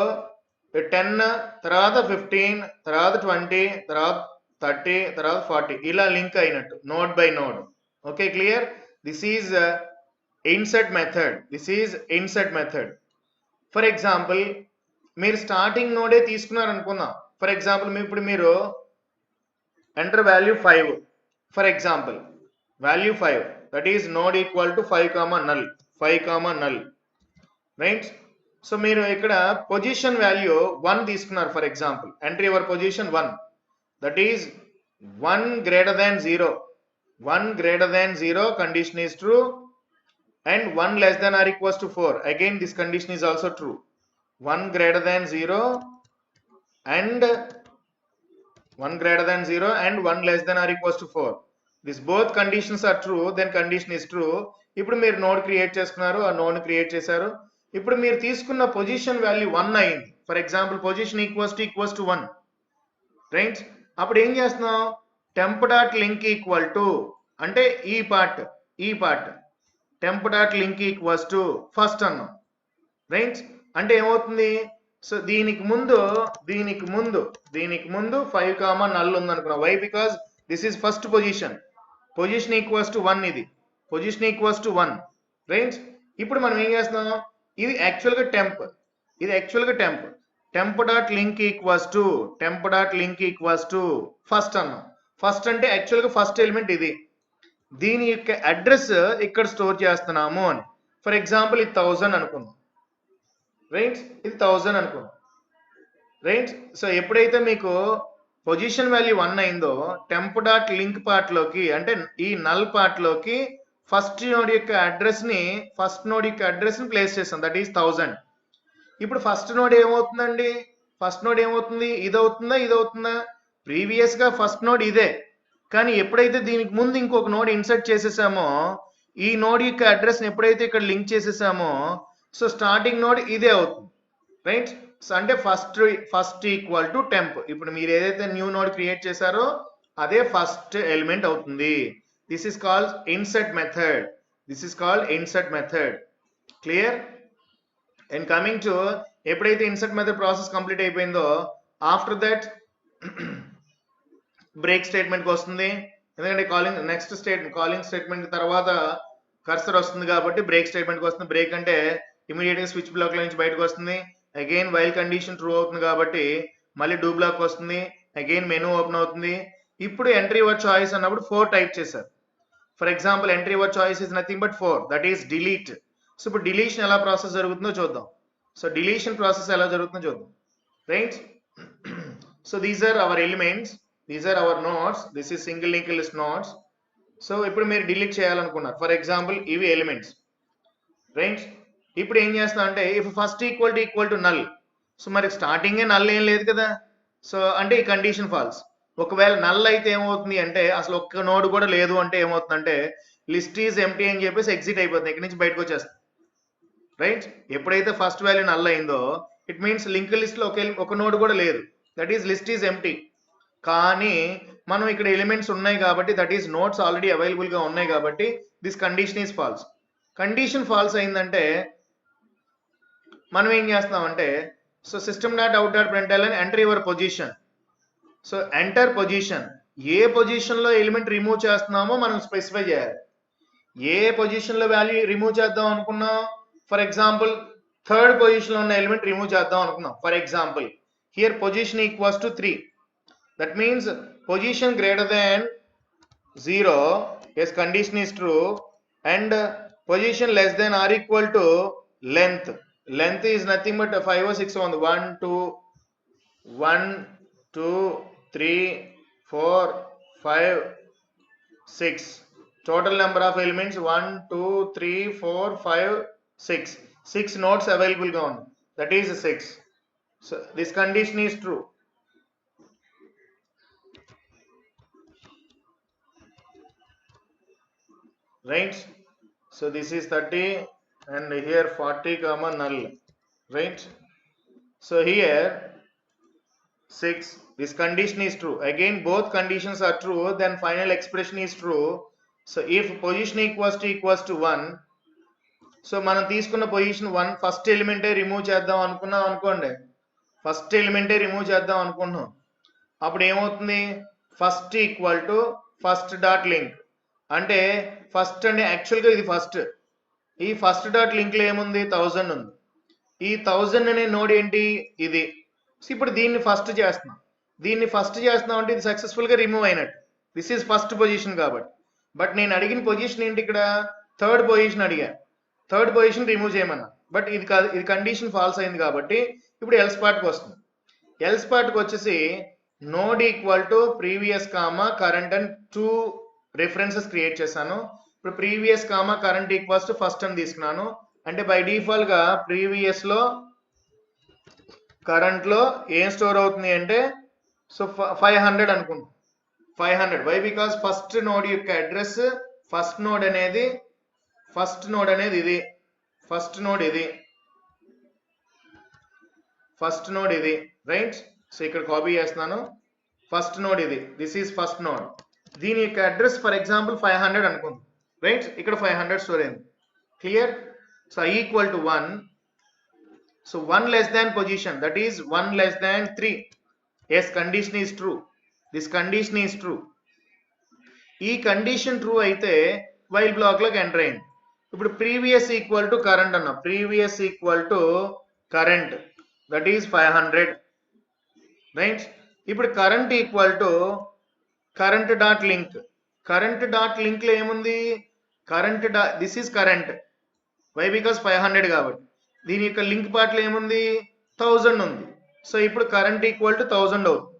10 తర్వాత 15 తర్వాత 20 తర్వాత 30 తర్వాత 40 ఇలా లింక్ అయినట్టు node by node. Okay, clear? This is insert method. This is insert method. For example మీరు స్టార్టింగ్ నోడే తీసుకున్నారు అనుకుందాం. ఫర్ ఎగ్జాంపుల్ ఇప్పుడు మీరు enter value 5, for example value 5, that is node equal to 5 comma null, 5 comma null, right? So మీరు ఇక్కడ position value 1 తీసుకున్నారు. For example enter your position 1, that is 1 greater than 0, 1 greater than 0 condition is true, and 1 less than or equals to 4, again this condition is also true. 1 greater than 0 and 1 greater than 0 and 1 less than or equals to 4, this both conditions are true, then condition is true. ఇప్పుడు మీరు node create చేసుకున్నారు, ఆ node create చేశారు. ఇప్పుడు మీరు తీసుకున్న position value 1 అయింది. For example position equals to 1, right? అప్పుడు ఏం చేస్తున్నాం? Temp dot link equal to అంటే ఈ part temp dot link equals to first అన్నాం, రైట్? అంటే ఏమవుతుంది? సో దీనికి ముందు 5 కామా నల్ ఉంది అనుకున్నాం. Why? Because this is first position equals to 1, ఇది పొజిషన్ ఈక్వల్స్ టు 1, రైట్? ఇప్పుడు మనం ఏం చేస్తున్నాం? ఇది యాక్చువల్గా temp, temp dot link equals to first అన్నాం. ఫస్ట్ అంటే యాక్చువల్గా ఫస్ట్ ఎలిమెంట్ ఇది, దీని యొక్క అడ్రస్ ఇక్కడ స్టోర్ చేస్తున్నాము అని. ఫర్ ఎగ్జాంపుల్ ఇది 1000 అనుకుందాం, రైట్? ఇది 1000 అనుకుందాం, రైట్? సో ఎప్పుడైతే మీకు పొజిషన్ వాల్యూ 1 అయిందో టెంప్ డాట్ లింక్ పార్ట్ లోకి అంటే ఈ నల్ పార్ట్ లోకి ఫస్ట్ నోడ్ యొక్క అడ్రస్ ని ప్లేస్ చేస్తాం, దట్ ఈస్ 1000. ఇప్పుడు ఫస్ట్ నోడ్ ఏమవుతుందండి? ఇది అవుతుందా? ప్రీవియస్ గా ఫస్ట్ నోడ్ ఇదే, కానీ ఎప్పుడైతే దీనికి ముందు ఇంకొక నోడ్ ఇన్సర్ట్ చేసేసామో, ఈ నోడ్ యొక్క అడ్రస్ ని ఎప్పుడైతే ఇక్కడ లింక్ చేసేసామో, సో స్టార్టింగ్ నోడ్ ఇదే అవుతుంది, రైట్? సో అంటే ఫస్ట్ ఈక్వల్ టు టెంప్. ఇప్పుడు మీరు ఏదైతే న్యూ నోడ్ క్రియేట్ చేశారో అదే ఫస్ట్ ఎలిమెంట్ అవుతుంది. This is called insert method. Clear? And coming to ఎప్పుడైతే ఇన్సర్ట్ మెథడ్ ప్రాసెస్ కంప్లీట్ అయిపోయిందో ఆఫ్టర్ దట్ బ్రేక్ స్టేట్మెంట్ కి వస్తుంది. ఎందుకంటే కాలింగ్ స్టేట్మెంట్ తర్వాత కర్సర్ వస్తుంది కాబట్టి బ్రేక్ స్టేట్మెంట్ కి వస్తుంది. బ్రేక్ అంటే ఇమీడియట్ గా స్విచ్ బ్లాక్ లో నుంచి బయటకు వస్తుంది. అగైన్ వైల్ కండిషన్ ట్రూ అవుతుంది కాబట్టి మళ్ళీ డూ బ్లాక్ వస్తుంది. అగైన్ మెనూ ఓపెన్ అవుతుంది. ఇప్పుడు ఎంట్రీ యువర్ చాయిస్ అన్నప్పుడు 4 టైప్ చేశారు. For example entry your choice is nothing but 4, that is delete. So ఇప్పుడు డిలీషన్ ఎలా ప్రాసెస్ జరుగుతుందో చూద్దాం. సో డిలీషన్ ప్రాసెస్ ఎలా జరుగుతుందో చూద్దాం, right? So these are our elements, these are our nodes, this is single link list nodes. So ఇప్పుడు మీరు delete చేయాలనుకున్నారు. ఫర్ ఎగ్జాంపుల్ ఇవి ఎలిమెంట్స్, రైట్? ఇప్పుడు ఏం చేస్తా అంటే if first equal to null, so మరి స్టార్టింగే నల్ ఏం లేదు కదా, సో అంటే ఈ కండిషన్ ఫాల్స్. ఒకవేళ నల్ అయితే ఏమవుతుంది అంటే అసలు ఒక్క నోడ్ కూడా లేదు అంటే ఏమవుతుందంటే లిస్ట్ ఈజ్ ఎంప్టీ అని చెప్పేసి ఎగ్జిట్ అయిపోతుంది, ఇక్కడి నుంచి బయటకు వచ్చేస్తుంది, రైట్? ఎప్పుడైతే ఫస్ట్ వాల్యూ నల్ అయిందో ఇట్ మీన్స్ లింక్ లిస్ట్ లో ఒక నోడ్ కూడా లేదు, that is list is empty. కానీ మనం ఇక్కడ ఎలిమెంట్స్ ఉన్నాయి కాబట్టి, that is nodes already available గా ఉన్నాయి కాబట్టి this condition is false. Condition false అయిందంటే మనం ఏం చేస్తామంటే so system.out.println enter your position. So enter position ఏ పొజిషన్లో ఎలిమెంట్ రిమూవ్ చేస్తున్నామో మనం స్పెసిఫై చేయాలి. ఏ పొజిషన్లో వాల్యూ రిమూవ్ చేద్దాం అనుకున్నాం, ఫర్ ఎగ్జాంపుల్ థర్డ్ పొజిషన్లో ఉన్న ఎలిమెంట్ రిమూవ్ చేద్దాం అనుకున్నాం. For example here position equals to 3. That means position greater than 0 yes condition is true, and position less than or equal to length is nothing but 5 or 6 on 1 2 3 4 5 6 total number of elements 1 2 3 4 5 6 nodes available ga undi, that is 6. So this condition is true. Right, so this is 30 and here 40 comma null, right? So here 6, this condition is true. Again both conditions are true, then final expression is true. So if position equals to 1, so మనం తీసుకున్న position 1 first ఎలిమెంటే remove చేద్దాం అనుకున్నాం అనుకోండి, first ఎలిమెంటే remove చేద్దాం అనుకుంటున్నాం, అప్పుడు ఏమవుతుంది, first equal to first dot link. అంటే ఫస్ట్ అంటే యాక్చువల్గా ఇది ఫస్ట్, ఈ ఫస్ట్ డాట్ లింక్లో ఏముంది 1000 ఉంది, ఈ 1000 అనే నోడ్ ఏంటి ఇది. ఇప్పుడు దీన్ని ఫస్ట్ చేస్తున్నాం అంటే ఇది సక్సెస్ఫుల్గా రిమూవ్ అయినట్టు, దిస్ ఈజ్ ఫస్ట్ పొజిషన్ కాబట్టి. బట్ నేను అడిగిన పొజిషన్ ఏంటి, ఇక్కడ థర్డ్ పొజిషన్ అడిగా, థర్డ్ పొజిషన్ రిమూవ్ చేయమన్నా, బట్ ఇది కాదు, ఇది కండిషన్ ఫాల్స్ అయింది కాబట్టి ఇప్పుడు ఎల్స్ పార్ట్కి వస్తుంది. ఎల్స్ పార్ట్కి వచ్చేసి node equal to previous comma current అని 2 రిఫరెన్సెస్ క్రియేట్ చేశాను. ఇప్పుడు previous comma current equals to first అని తీసుకున్నాను, అంటే బై డిఫాల్ట్ గా ప్రీవియస్ లో కరెంట్ లో ఏం స్టోర్ అవుతుంది అంటే సో 500 అనుకుంటాం, 500. వై బికాస్ ఫస్ట్ నోడ్ యొక్క అడ్రస్, ఫస్ట్ నోడ్ అనేది ఇది, ఫస్ట్ నోడ్ ఇది రైట్. సో ఇక్కడ కాపీ చేస్తున్నాను, ఫస్ట్ నోడ్ ఇది, దిస్ ఈజ్ ఫస్ట్ నోడ్, దీని యొక్క అడ్రస్ ఫర్ ఎగ్జాంపుల్ 500 అనుకుందాం రైట్. ఇక్కడ 500 స్టోర్ అయింది, clear. So I equal to 1, so 1 less than position, that is 1 less than 3. yes condition is true, this condition is true. ఈ condition true అయితే while block లోకి enter అయింది. ఇప్పుడు previous equal to current అన్నా, previous equal to current, that is 500 right. ఇప్పుడు current equal to current dot link, current dot link లో ఏముంది, current this is current, why because 500 కాబట్టి. దీని యొక్క లింక్ పార్ట్ లో ఏముంది 1000 ఉంది. సో ఇప్పుడు కరెంట్ ఈక్వల్ టు 1000 అవుతుంది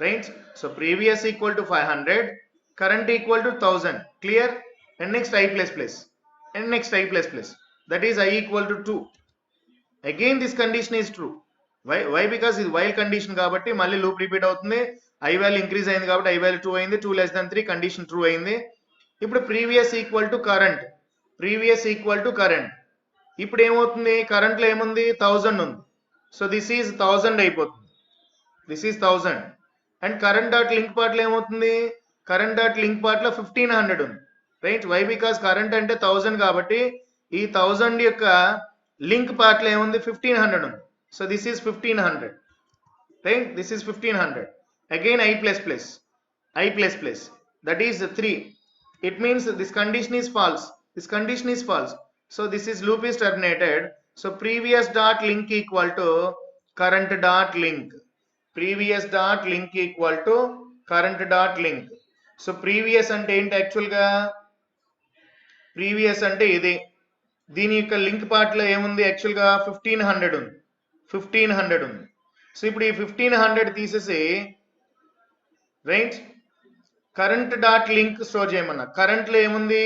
right. So previous equal to 500, current equal to 1000, clear. And next I plus plus, and next I plus plus, that is I equal to 2. Again this condition is true, why because ఇది while condition కాబట్టి మళ్ళీ loop repeat అవుతుంది. I value increase అయింది కాబట్టి I value 2 అయింది, 2 less than 3 condition true అయింది. ఇప్పుడు previous equal to current, previous equal to current, ఇప్పుడు ఏమవుతుంది, కరెంట్ లో ఏముంది 1000 ఉంది, సో దిస్ ఈజ్ 1000 అయిపోతుంది, this is 1000. And current dot link part లో ఏమవుతుంది, కరెంట్ డాట్ లింక్ పార్ట్ లో 1500 ఉంది రైట్. వై బికాస్ కరెంట్ అంటే 1000 కాబట్టి ఈ 1000 యొక్క లింక్ పార్ట్ లో ఏముంది 1500 ఉంది, so this is 1500 right, this is 1500. Again I plus plus, that is 3. It means this condition is false, this condition is false, so this is loop is terminated. So previous dot link equal to current dot link, previous dot link equal to current dot link. So previous ante enti actual ga, previous ante idi, దీని యొక్క link part లో ఏముంది actual గా 1500 ఉంది, 1500 ఉంది. So ఇప్పుడు ఈ 1500 తీసేసి right current dot link store చేయమన్నా, కరెంట్ లో ఏముంది,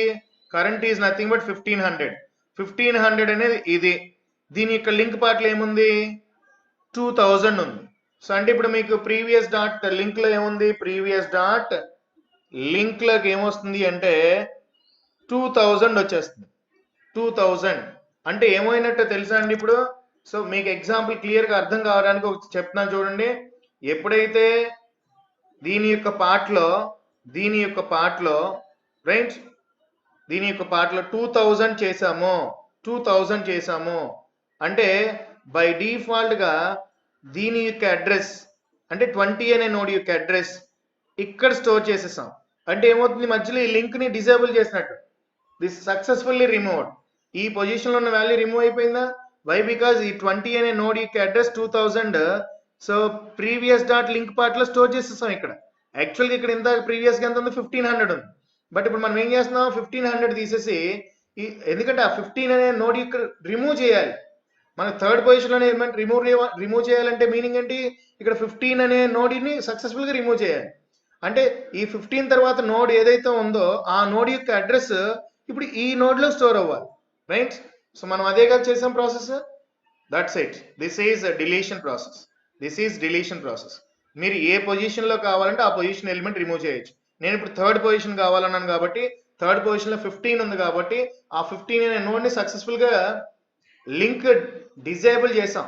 కరెంట్ ఈజ్ నథింగ్ బట్ 1500 అనేది ఇది, దీని యొక్క లింక్ పార్ట్ లో ఏముంది 2000 ఉంది. సో అంటే ఇప్పుడు మీకు ప్రీవియస్ డాట్ లింక్ లో ఏముంది, ప్రీవియస్ డాట్ లింక్ లోకి ఏమొస్తుంది అంటే 2000 వచ్చేస్తుంది, 2000 అంటే ఏమైనట్టు తెలుసా అండి ఇప్పుడు. సో మీకు ఎగ్జాంపుల్ క్లియర్ గా అర్థం కావడానికి ఒక చెప్తున్నాను చూడండి. ఎప్పుడైతే దీని యొక్క పార్ట్ లో రైట్, దీని యొక్క పార్ట్ లో 2000 చేసాము అంటే బై డిఫాల్ట్ గా దీని యొక్క అడ్రస్ అంటే 20 అనే నోడ్ యొక్క అడ్రస్ ఇక్కడ స్టోర్ చేసేసాం అంటే ఏమవుతుంది మధ్యలో ఈ లింక్ ని డిసేబుల్ చేసినట్టు దిస్ సక్సెస్ఫుల్లీ రిమూవ్డ్ ఈ పొజిషన్ లో ఉన్న వాల్యూ రిమూవ్ అయిపోయిందా వై బికాజ్ ఈ 20 అనే నోడ్ యొక్క address 2000 so previous dot link part లో స్టోర్ చేసేసాం ఇక్కడ యాక్చువల్గా ఇక్కడ ఇంత ప్రీవియస్ గా ఎంత ఉంది 1500 ఉంది బట్ ఇప్పుడు మనం ఏం చేస్తున్నాం 1500 తీసేసి ఎందుకంటే ఆ 15 అనే నోడ్ ఇక్కడ రిమూవ్ చేయాలి మన థర్డ్ పొజిషన్ లోనే రిమూవ్ చేయాలంటే మీనింగ్ ఏంటి ఇక్కడ 15 అనే నోడ్ ని సక్సెస్ఫుల్ గా రిమూవ్ చేయాలి అంటే ఈ 15 తర్వాత నోడ్ ఏదైతే ఉందో ఆ నోడ్ యొక్క అడ్రస్ ఇప్పుడు ఈ నోడ్ లో స్టోర్ అవ్వాలి రైట్ సో మనం అదే కదా చేసాం process that's it this is deletion process మీరు ఏ పొజిషన్ లో కావాలంటే ఆ పొజిషన్ ఎలిమెంట్ రిమూవ్ చేయొచ్చు నేను ఇప్పుడు థర్డ్ పొజిషన్ కావాలన్నాను కాబట్టి థర్డ్ పొజిషన్ లో 15 ఉంది కాబట్టి ఆ 15 అనే నోడ్ ని సక్సెస్ఫుల్ గా లింక్ డిజేబుల్ చేసాం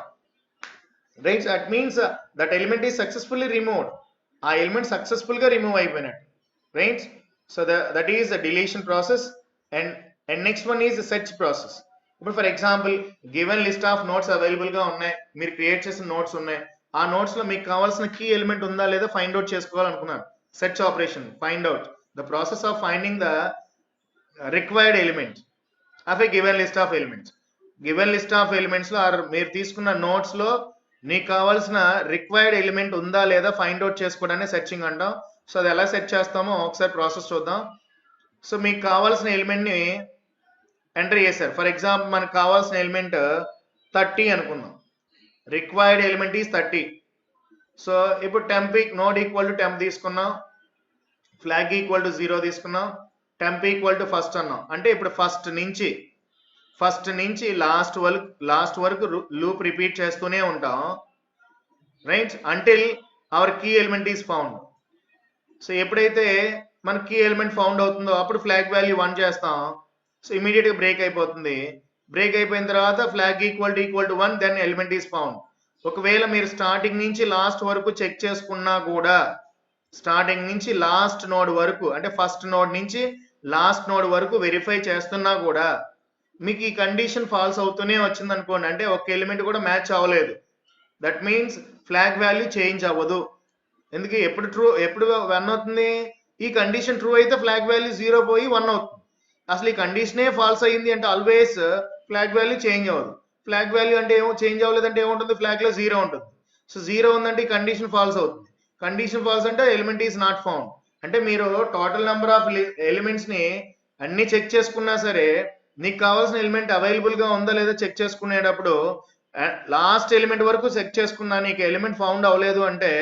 right that means that element is successfully removed ఆ ఎలిమెంట్ సక్సెస్ఫుల్ గా రిమూవ్ అయిపోయినట్టు right so that is the deletion process and next one is search process ఇప్పుడు for example given list of nodes available గా ఉన్నాయి మీరు create చేసిన notes ఉన్నాయి ఆ నోట్స్ లో మీకు కావాల్సిన కీ ఎలిమెంట్ ఉందా లేదా ఫైండ్ అవుట్ చేసుకోవాలనుకున్నారు search operation find out the process of finding the required element of a given list of elements లో మీరు తీసుకున్న నోట్స్ లో నీకు కావాల్సిన రిక్వైర్డ్ ఎలిమెంట్ ఉందా లేదా ఫైండ్ అవుట్ చేసుకోవడాన్ని సెర్చింగ్ అంటాం సో అది ఎలా సెర్చ్ చేస్తామో ఒకసారి ప్రాసెస్ చూద్దాం సో మీకు కావాల్సిన ఎలిమెంట్ ని ఎంటర్ చేశారు ఫర్ ఎగ్జాంపుల్ మనకు కావాల్సిన ఎలిమెంట్ 30 అనుకుందాం రిక్వైర్డ్ ఎలిమెంట్ ఈస్ 30 సో ఇప్పుడు temp node equal to temp తీసుకున్నాం ఫ్లాగ్ ఈక్వల్ టు 0 తీసుకున్నాం టెంప్ ఈక్వల్ టు ఫస్ట్ అన్నాం అంటే ఇప్పుడు ఫస్ట్ నుంచి లాస్ట్ వరకు లూప్ రిపీట్ చేస్తూనే ఉంటాం right until our key element is found so ఎప్పుడైతే మన కీ ఎలిమెంట్ ఫౌండ్ అవుతుందో అప్పుడు ఫ్లాగ్ వాల్యూ 1 చేస్తాం సో ఇమీడియట్ గా బ్రేక్ అయిపోతుంది బ్రేక్ అయిపోయిన తర్వాత flag equal to 1 then element is found ఒకవేళ మీరు స్టార్టింగ్ నుంచి లాస్ట్ వరకు చెక్ చేసుకున్నా కూడా స్టార్టింగ్ నుంచి లాస్ట్ నోడ్ వరకు అంటే ఫస్ట్ నోడ్ నుంచి లాస్ట్ నోడ్ వరకు వెరిఫై చేస్తున్నా కూడా మీకు ఈ కండిషన్ ఫాల్స్ అవుతూనే వచ్చింది అనుకోండి అంటే ఒక ఎలిమెంట్ కూడా మ్యాచ్ అవ్వలేదు that means flag value change అవ్వదు ఎందుకు ఎప్పుడు 1 అవుతుంది ఈ కండిషన్ ట్రూ అయితే ఫ్లాగ్ వాల్యూ 0 పోయి 1 అవుతుంది అసలు ఈ కండిషనే ఫాల్స్ అయ్యింది అంటే ఆల్వేస్ ఫ్లాగ్ వాల్యూ చేంజ్ అవ్వదు ఫ్లాగ్ వాల్యూ అంటే ఏమో చేంజ్ అవ్వలేదంటే ఏముంటుంది ఫ్లాగ్ లో 0 ఉంటుంది సో 0 ఉందంటే ఈ కండిషన్ ఫాల్స్ అవుతుంది కండిషన్ ఫాల్స్ అంటే ఎలిమెంట్ ఈస్ నాట్ ఫౌండ్ అంటే మీరు టోటల్ నెంబర్ ఆఫ్ ఎలిమెంట్స్ ని అన్ని చెక్ చేసుకున్నా సరే నీకు కావాల్సిన ఎలిమెంట్ అవైలబుల్ గా ఉందా లేదా చెక్ చేసుకునేటప్పుడు లాస్ట్ ఎలిమెంట్ వరకు చెక్ చేసుకున్నా నీకు ఎలిమెంట్ ఫౌండ్ అవ్వలేదు అంటే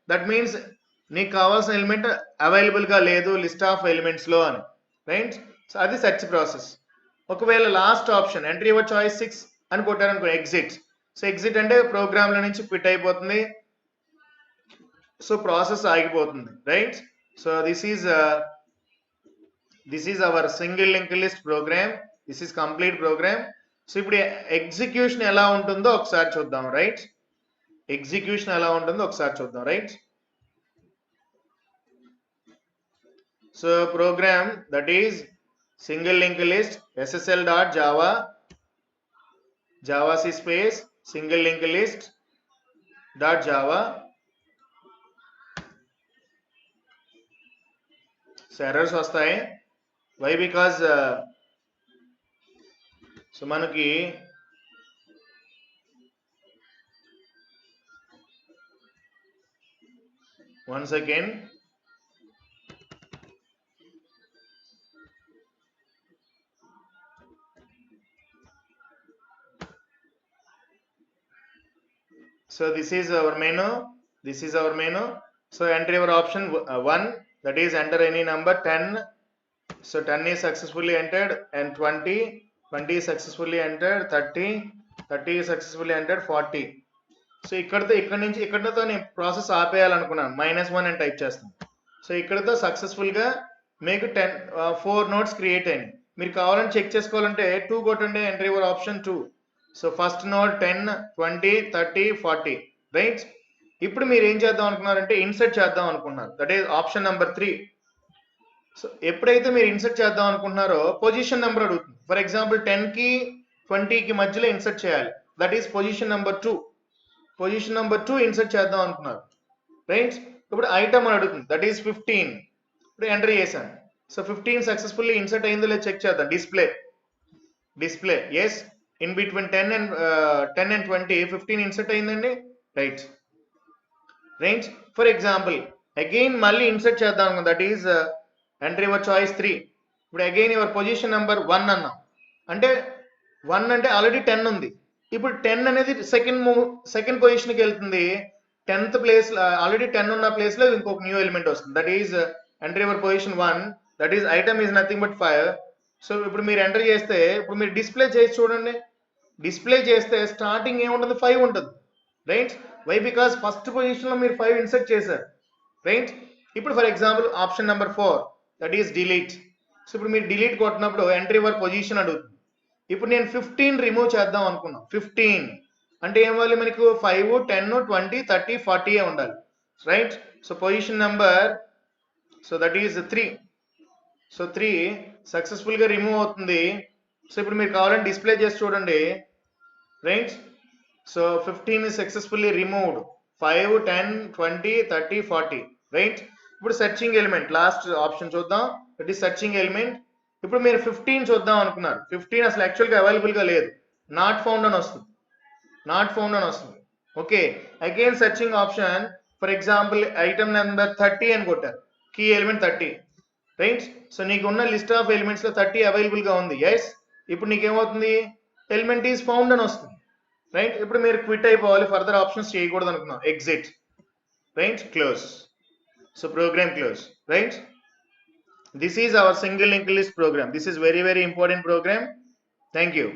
దట్ మీన్స్ నీకు కావాల్సిన ఎలిమెంట్ అవైలబుల్ గా లేదు లిస్ట్ ఆఫ్ ఎలిమెంట్స్ లో అని రైట్ సో అది సెర్చ్ ప్రాసెస్ ఒకవేళ last option entry your choice 6 అని కొట్టారనుకో ఎగ్జిట్ సో ఎగ్జిట్ అంటే ప్రోగ్రామ్ లో నుంచి క్విట్ అయిపోతుంది సో ప్రాసెస్ ఆగిపోతుంది right so this is our single link list program this is complete program so ఇప్పుడు ఎగ్జిక్యూషన్ ఎలా ఉంటుందో ఒకసారి చూద్దాం right so program that is single link list ssl.java javac space single link list .java so errors వస్తాయి why because so మనకి one second so this is our menu so enter your option 1 that is enter any number 10 so 10 is successfully entered and 20 is successfully entered 30 is successfully entered 40 so ఇక్కడతో నేను process ఆపేయాలనుకున్నాను -1 అని type చేస్తాను so ఇక్కడతో successful గా మీకు 4 notes create అయినాయి మీరు కావాలని చెక్ చేసుకోవాలంటే 2 కొట్టండి enter your option 2 so first node 10 20 30 40 right ఇప్పుడు మీరు ఏం చేద్దాం అనుకున్నారంటే ఇన్సర్ట్ చేద్దాం అనుకుంటున్నారు that is option number 3 so ఎప్పుడైతే మీరు ఇన్సర్ట్ చేద్దాం అనుకుంటున్నారో పొజిషన్ నెంబర్ అడుగుతుంది ఫర్ ఎగ్జాంపుల్ 10 కి 20 కి మధ్యలో ఇన్సర్ట్ చేయాలి that is position number 2 insert చేద్దాం అనుకున్నారు రైట్ ఇప్పుడు ఐటమ్ అని అడుగుతుంది, దట్ ఈస్ 15. ఇప్పుడు ఎంటర్ చేశాను. సో 15 సక్సెస్ఫుల్లీ ఇన్సర్ట్ అయిందో లేదో చెక్ చేద్దాం. Display yes, in between 10 and 20 15 insert అయిందండి. రైట్. ఫర్ ఎగ్జాంపుల్ అగైన్ మళ్ళీ ఇన్సర్ట్ చేద్దాం, that is enter your choice 3. ఇప్పుడు అగైన్ యువర్ పొజిషన్ నెంబర్ 1 అన్నాం, అంటే 1 అంటే ఆల్రెడీ 10 ఉంది. ఇప్పుడు 10 అనేది సెకండ్ పొజిషన్కి వెళ్తుంది. 10th ప్లేస్, ఆల్రెడీ 10 ఉన్న ప్లేస్ లో ఇంకొక న్యూ ఎలిమెంట్ వస్తుంది, that is enter your position 1, that is item is nothing but 5. So ఇప్పుడు మీరు ఎంటర్ చేస్తే, ఇప్పుడు మీరు డిస్ప్లే చేసి చూడండి. డిస్ప్లే చేస్తే స్టార్టింగ్ ఏముంటుంది, 5 ఉంటుంది. Right. Why? Because first position లో మీరు 5 ఇన్సర్ట్ చేశారు. రైట్. ఇప్పుడు for example option number 4, that is delete. So ఇప్పుడు మీరు డిలీట్ కొట్టినప్పుడు ఎంటర్ యువర్ పొజిషన్ అడుగుతుంది. ఇప్పుడు నేను 15 రిమూవ్ చేద్దాం అనుకున్నాం. 15 అంటే ఏమవ్వాలి మనకు, 5, 10, 20, 30, 40 ఉండాలి. Right. So position number, so that is 3. So 3 successful గా రిమూవ్ అవుతుంది. సో ఇప్పుడు మీరు కావాలంటే డిస్ప్లే చేసి చూడండి. Right. So 15 is successfully removed. 5, 10, 20, 30, 40. Right. ఇప్పుడు సెర్చింగ్ ఎలిమెంట్ లాస్ట్ ఆప్షన్ చూద్దాం, దట్ ఈస్ సెర్చింగ్ ఎలిమెంట్. ఇప్పుడు మీరు 15 చూద్దాం అనుకున్నారు. 15 అసలు యాక్చువల్గా అవైలబుల్ గా లేదు, నాట్ ఫౌండ్ అని వస్తుంది. Okay. Again searching option, for example item number 30 అని కొట్టారు, కీ ఎలిమెంట్ 30. రైట్. సో నీకు ఉన్న లిస్ట్ ఆఫ్ ఎలిమెంట్స్ లో 30 అవైలబుల్ గా ఉంది. ఎస్. ఇప్పుడు నీకేమవుతుంది, ఎలిమెంట్ ఈజ్ ఫౌండ్ అని వస్తుంది. రైట్. ఇప్పుడు మీరు క్విట్ అయిపోవాలి, ఫర్దర్ ఆప్షన్స్ చేయకూడదు అనుకున్నాం. Exit. Right. Close. So program close. Right. This is our single linked list program. This is very important program. Thank you.